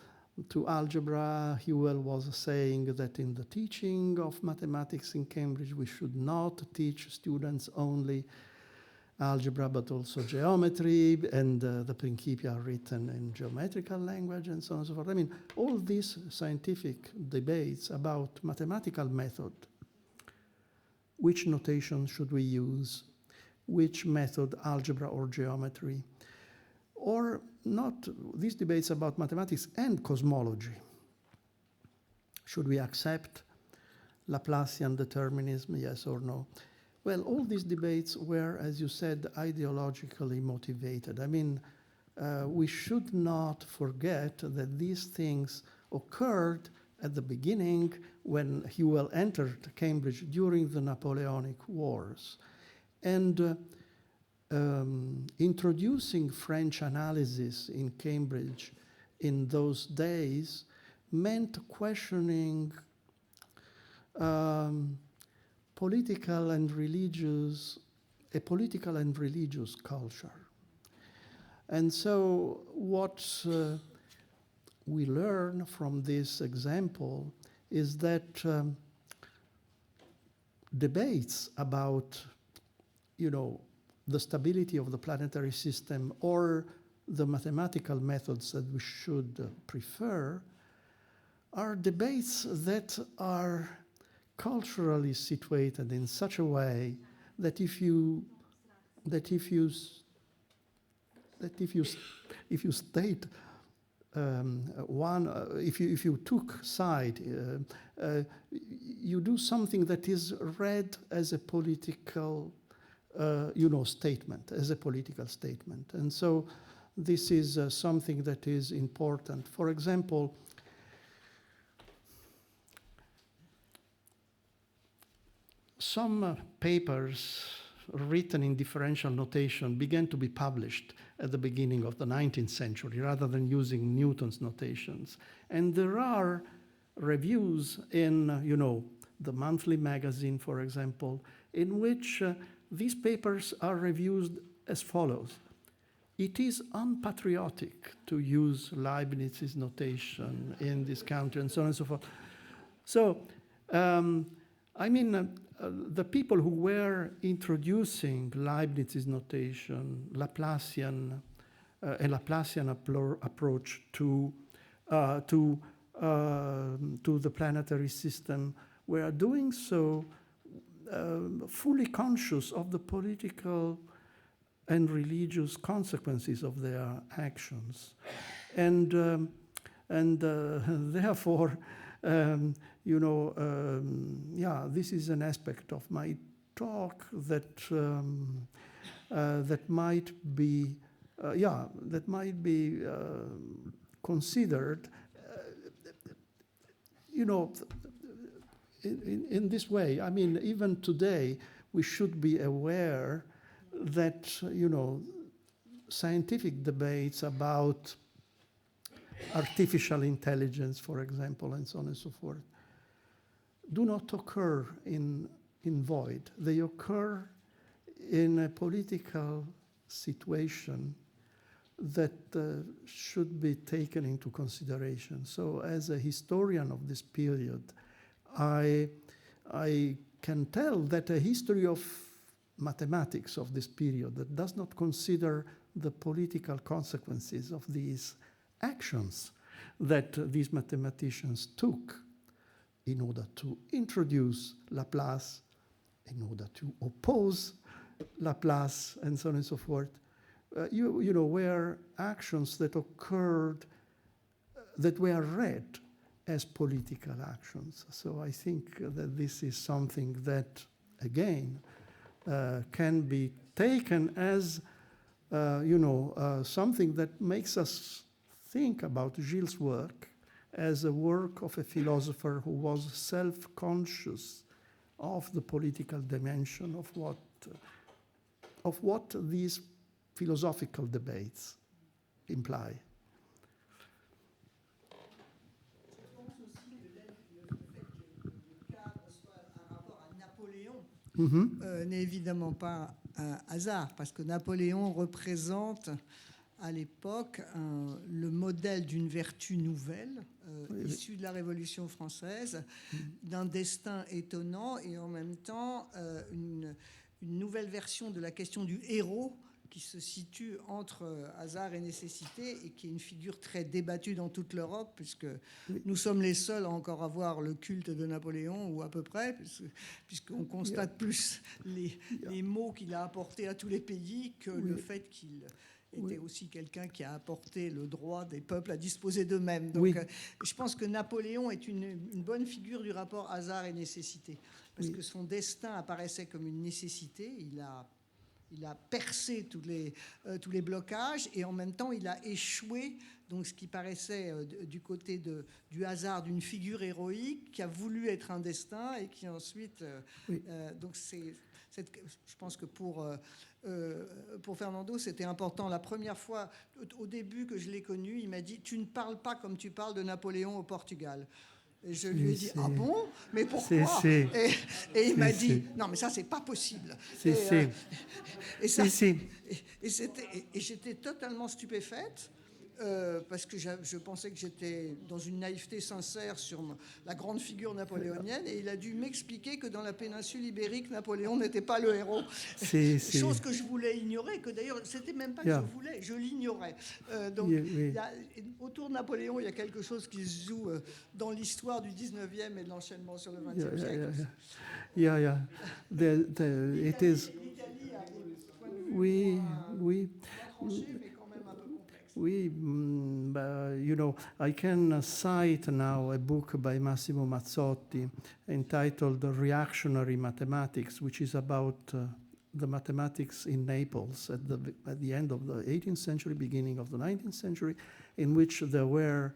to algebra. Whewell was saying that in the teaching of mathematics in Cambridge, we should not teach students only algebra, but also geometry, and the Principia are written in geometrical language, and so on and so forth. I mean, all these scientific debates about mathematical method, which notation should we use, which method, algebra or geometry, or not, these debates about mathematics and cosmology. Should we accept Laplacian determinism, yes or no? Well, all these debates were, as you said, ideologically motivated. I mean, we should not forget that these things occurred at the beginning when Whewell entered Cambridge during the Napoleonic Wars. And introducing French analysis in Cambridge in those days meant questioning a political and religious culture. And so what we learn from this example is that debates about, the stability of the planetary system or the mathematical methods that we should prefer are debates that are culturally situated in such a way that if you state if you took side, you do something that is read as a political, statement, as a political statement. And so this is something that is important. For example, some papers written in differential notation began to be published at the beginning of the 19th century rather than using Newton's notations. And there are reviews in, the monthly magazine, for example, in which these papers are reviewed as follows. It is unpatriotic to use Leibniz's notation in this country, and so on and so forth. So, the people who were introducing Leibniz's notation, a Laplacian approach to the planetary system, were doing so fully conscious of the political and religious consequences of their actions, and therefore. This is an aspect of my talk that that might be considered, in this way. I mean, even today we should be aware that scientific debates about artificial intelligence, for example, and so on and so forth, do not occur in void. They occur in a political situation that should be taken into consideration. So as a historian of this period, I I can tell that a history of mathematics of this period that does not consider the political consequences of these actions that these mathematicians took in order to introduce Laplace, in order to oppose Laplace, and so on and so forth, you know, were actions that occurred, that were read as political actions. So I think that this is something that, again, can be taken as, something that makes us think about Gilles' work as a work of a philosopher who was self-conscious of the political dimension of what these philosophical debates imply. N'est évidemment pas un hasard, parce que Napoléon représente à l'époque le modèle d'une vertu nouvelle, issue de la Révolution française, d'un destin étonnant et en même temps une nouvelle version de la question du héros qui se situe entre hasard et nécessité et qui est une figure très débattue dans toute l'Europe, puisque nous sommes les seuls à encore avoir le culte de Napoléon, ou à peu près, puisqu'on constate plus les maux qu'il a apportés à tous les pays que le fait qu'il était aussi quelqu'un qui a apporté le droit des peuples à disposer d'eux-mêmes. Donc je pense que Napoléon est une bonne figure du rapport hasard et nécessité, parce que son destin apparaissait comme une nécessité. Il a percé tous les blocages et en même temps il a échoué, donc ce qui paraissait du côté du hasard d'une figure héroïque qui a voulu être un destin et qui ensuite... donc je pense que pour Fernando, c'était important. La première fois, au début que je l'ai connu, il m'a dit « Tu ne parles pas comme tu parles de Napoléon au Portugal ». Et je lui ai dit « Ah bon? Mais pourquoi ?» Et il m'a dit « Non, mais ça, c'est pas possible. » Et j'étais totalement stupéfaite, parce que je pensais que j'étais dans une naïveté sincère sur la grande figure napoléonienne, et il a dû m'expliquer que dans la péninsule ibérique, Napoléon n'était pas le héros. Chose que je voulais ignorer, que d'ailleurs, c'était même pas que je voulais, je l'ignorais. Donc, autour de Napoléon, il y a quelque chose qui se joue dans l'histoire du 19e et de l'enchaînement sur le 20e siècle. It is... I can cite now a book by Massimo Mazzotti entitled Reactionary Mathematics, which is about the mathematics in Naples at the end of the 18th century, beginning of the 19th century, in which there were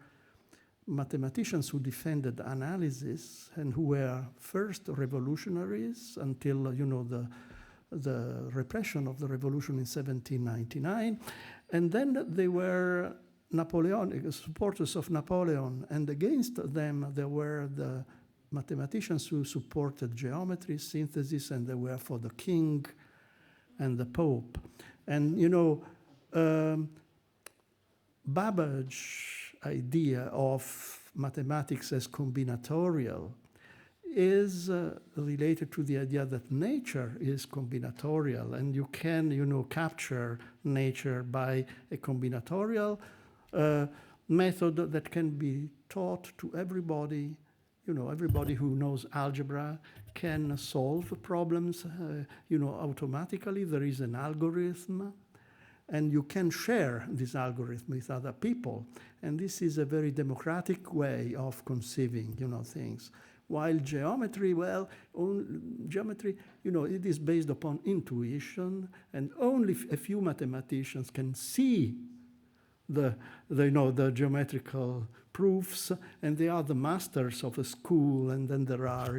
mathematicians who defended analysis and who were first revolutionaries until, the repression of the revolution in 1799. And then they were supporters of Napoleon, and against them there were the mathematicians who supported geometry, synthesis, and they were for the king and the pope. And, Babbage's idea of mathematics as combinatorial is related to the idea that nature is combinatorial, and you can, capture nature by a combinatorial method that can be taught to everybody. Everybody who knows algebra can solve problems, automatically. There is an algorithm, and you can share this algorithm with other people. And this is a very democratic way of conceiving, things. While geometry, geometry, it is based upon intuition, and only a few mathematicians can see the geometrical proofs, and they are the masters of a school, and then there are,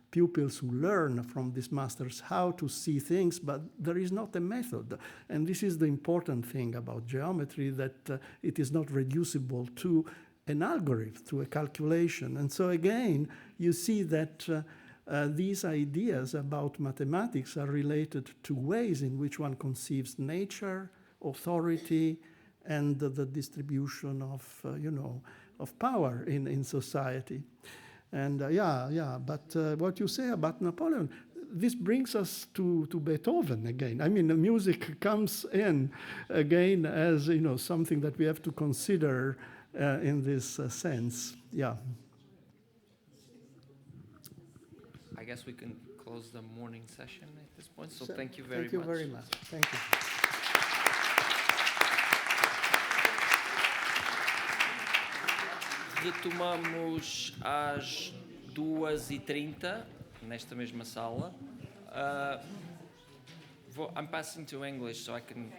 pupils who learn from these masters how to see things, but there is not a method. And this is the important thing about geometry, that it is not reducible to an algorithm, to a calculation. And so again, you see that these ideas about mathematics are related to ways in which one conceives nature, authority, and the distribution of, of power in society. And yeah, but what you say about Napoleon, this brings us to Beethoven again. I mean, the music comes in again as, you know, something that we have to consider in this sense. Yeah. I guess we can close the morning session at this point. So thank you very much. Thank you very much. Thank you. Retomamos às 2h30 nesta mesma sala. I'm passing to English so I can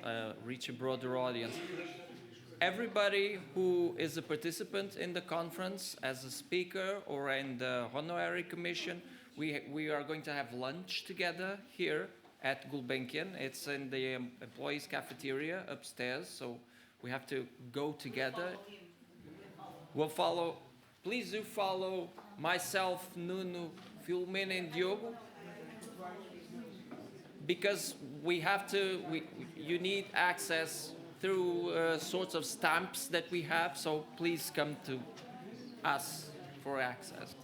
reach a broader audience. Everybody who is a participant in the conference as a speaker or in the honorary commission, we are going to have lunch together here at Gulbenkian. It's in the employees' cafeteria upstairs, so we have to go together. We'll follow, please do follow myself, Nuno, Filomena, and Diogo, because we have to, you need access through sorts of stamps that we have, so please come to us for access.